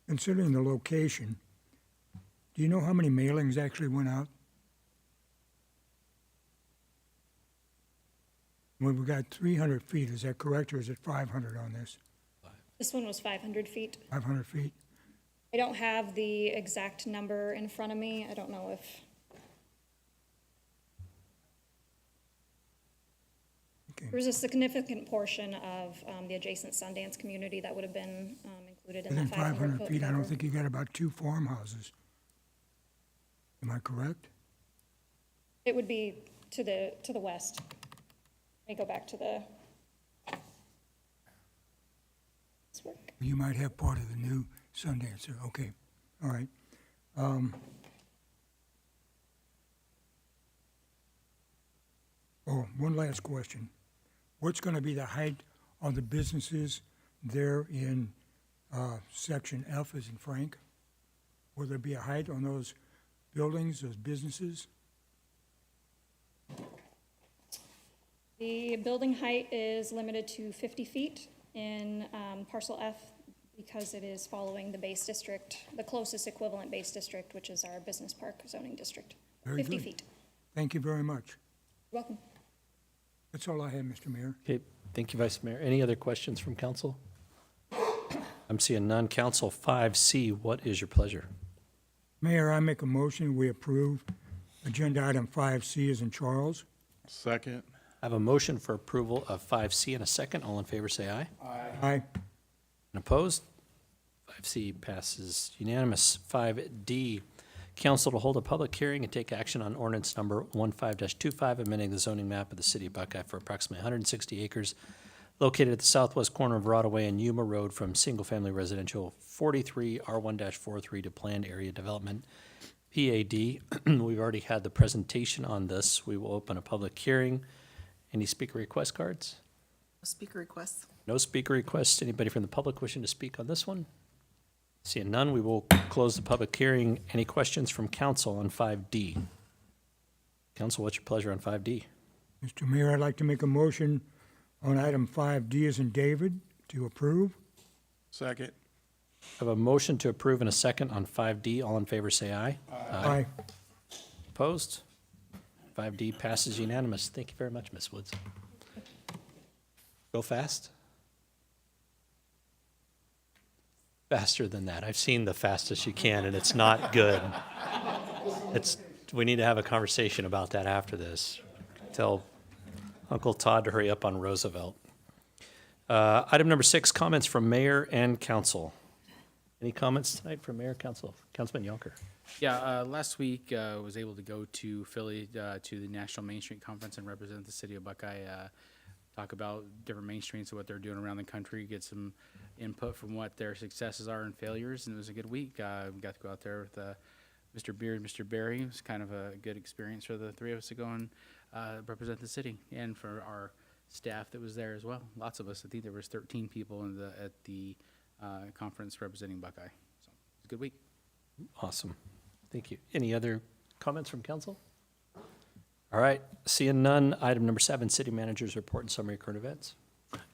Considering the location, do you know how many mailings actually went out? Well, we got 300 feet, is that correct, or is it 500 on this? This one was 500 feet. 500 feet? I don't have the exact number in front of me. I don't know if, Okay. there was a significant portion of the adjacent Sundance community that would have been included in Within that 500 500 foot feet, I don't number. think you got about 2 farmhouses. Am I correct? It would be to the west. Let me go back to the. This work. You might have part of the new Sundancer, okay, all right. Oh, one last question. What's gonna be the height of the businesses there in, section F as in Frank? Will there be a height on those buildings, those businesses? The building height is limited to 50 feet in parcel F because it is following the base district, the closest equivalent base district, which is our business park zoning district. Very 50 good. feet. Thank you very much. You're welcome. That's all I have, Mr. Mayor. Okay, thank you, Vice Mayor. Any other questions from council? I'm seeing none. Council 5C, what is your pleasure? Mayor, I make a motion, we approve agenda item 5C as in Charles. Second. I have a motion for approval of 5C and a second. All in favor, say aye. Aye. And opposed? 5C passes unanimous. 5D, council to hold a public hearing and take action on ordinance number 15-25, amending the zoning map of the city of Buckeye for approximately 160 acres located at the southwest corner of Broadway and Yuma Road from single-family residential 43 R1-43 to planned area development, PAD. We've already had the presentation on this. We will open a public hearing. Any speaker request cards? Speaker requests. No speaker requests. Anybody from the public wishing to speak on this one? Seeing none, we will close the public hearing. Any questions from council on 5D? Council, what's your pleasure on 5D? Mr. Mayor, I'd like to make a motion on item 5D as in David to approve. Second. I have a motion to approve and a second on 5D. All in favor, say aye. Aye. Opposed? 5D passes unanimous. Thank you very much, Ms. Woods. Go fast? Faster than that. I've seen the fastest you can, and it's not good. We need to have a conversation about that after this. Tell Uncle Todd to hurry up on Roosevelt. Item number 6, comments from mayor and council. Any comments tonight from mayor, council? Councilman Yonker. Yeah, last week, was able to go to Philly, to the National Main Street Conference and represent the city of Buckeye, talk about different main streets and what they're doing around the country, get some input from what their successes are and failures, and it was a good week. We got to go out there with Mr. Beard, Mr. Barry. It was kind of a good experience for the three of us to go and represent the city, and for our staff that was there as well. Lots of us. I think there was 13 people at the conference representing Buckeye. So it was a good week. Awesome. Thank you. Any other comments from council? All right. Seeing none, item number 7, city manager's report and summary of current events.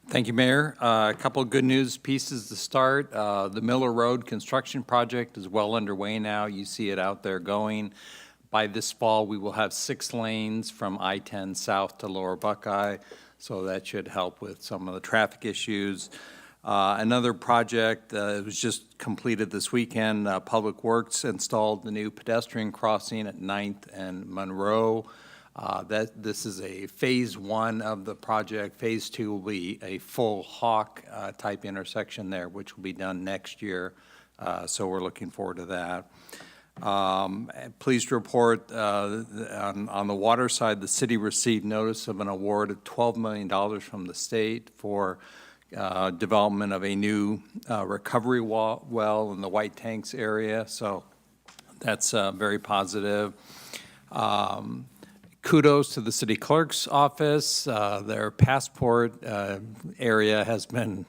Thank you, Mayor. A couple of good news pieces to start. The Miller Road construction project is well underway now. You see it out there going. By this fall, we will have 6 lanes from I-10 south to Lower Buckeye, so that should help with some of the traffic issues. Another project was just completed this weekend. Public Works installed the new pedestrian crossing at 9th and Monroe. This is a phase 1 of the project. Phase 2 will be a full Hawk type intersection there, which will be done next year. So we're looking forward to that. Pleased to report on the water side, the city received notice of an award of $12 million from the state for development of a new recovery well in the White Tanks area. So that's very positive. Kudos to the city clerk's office. Their passport area has been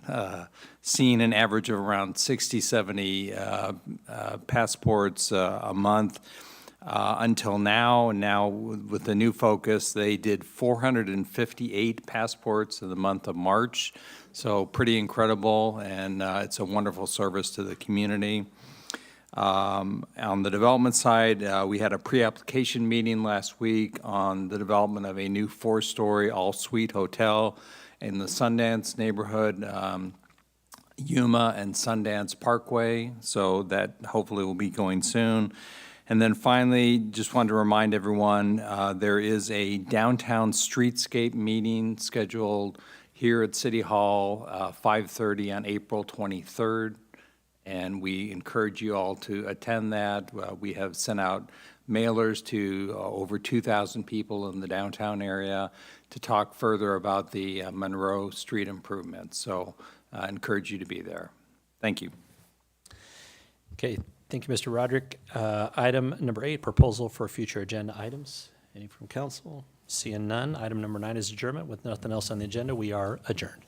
seeing an average of around 60, 70 passports a month until now. Now, with the new focus, they did 458 passports in the month of March. So pretty incredible, and it's a wonderful service to the community. On the development side, we had a pre-application meeting last week on the development of a new 4-story all-suite hotel in the Sundance neighborhood, Yuma and Sundance Parkway, so that hopefully will be going soon. And then finally, just wanted to remind everyone, there is a downtown streetscape meeting scheduled here at City Hall, 5:30 on April 23rd. And we encourage you all to attend that. We have sent out mailers to over 2,000 people in the downtown area to talk further about the Monroe Street improvements. So I encourage you to be there. Thank you. Okay, thank you, Mr. Roderick. Item number 8, proposal for future agenda items. Any from council? Seeing none. Item number 9 is adjournment. With nothing else on the agenda, we are adjourned.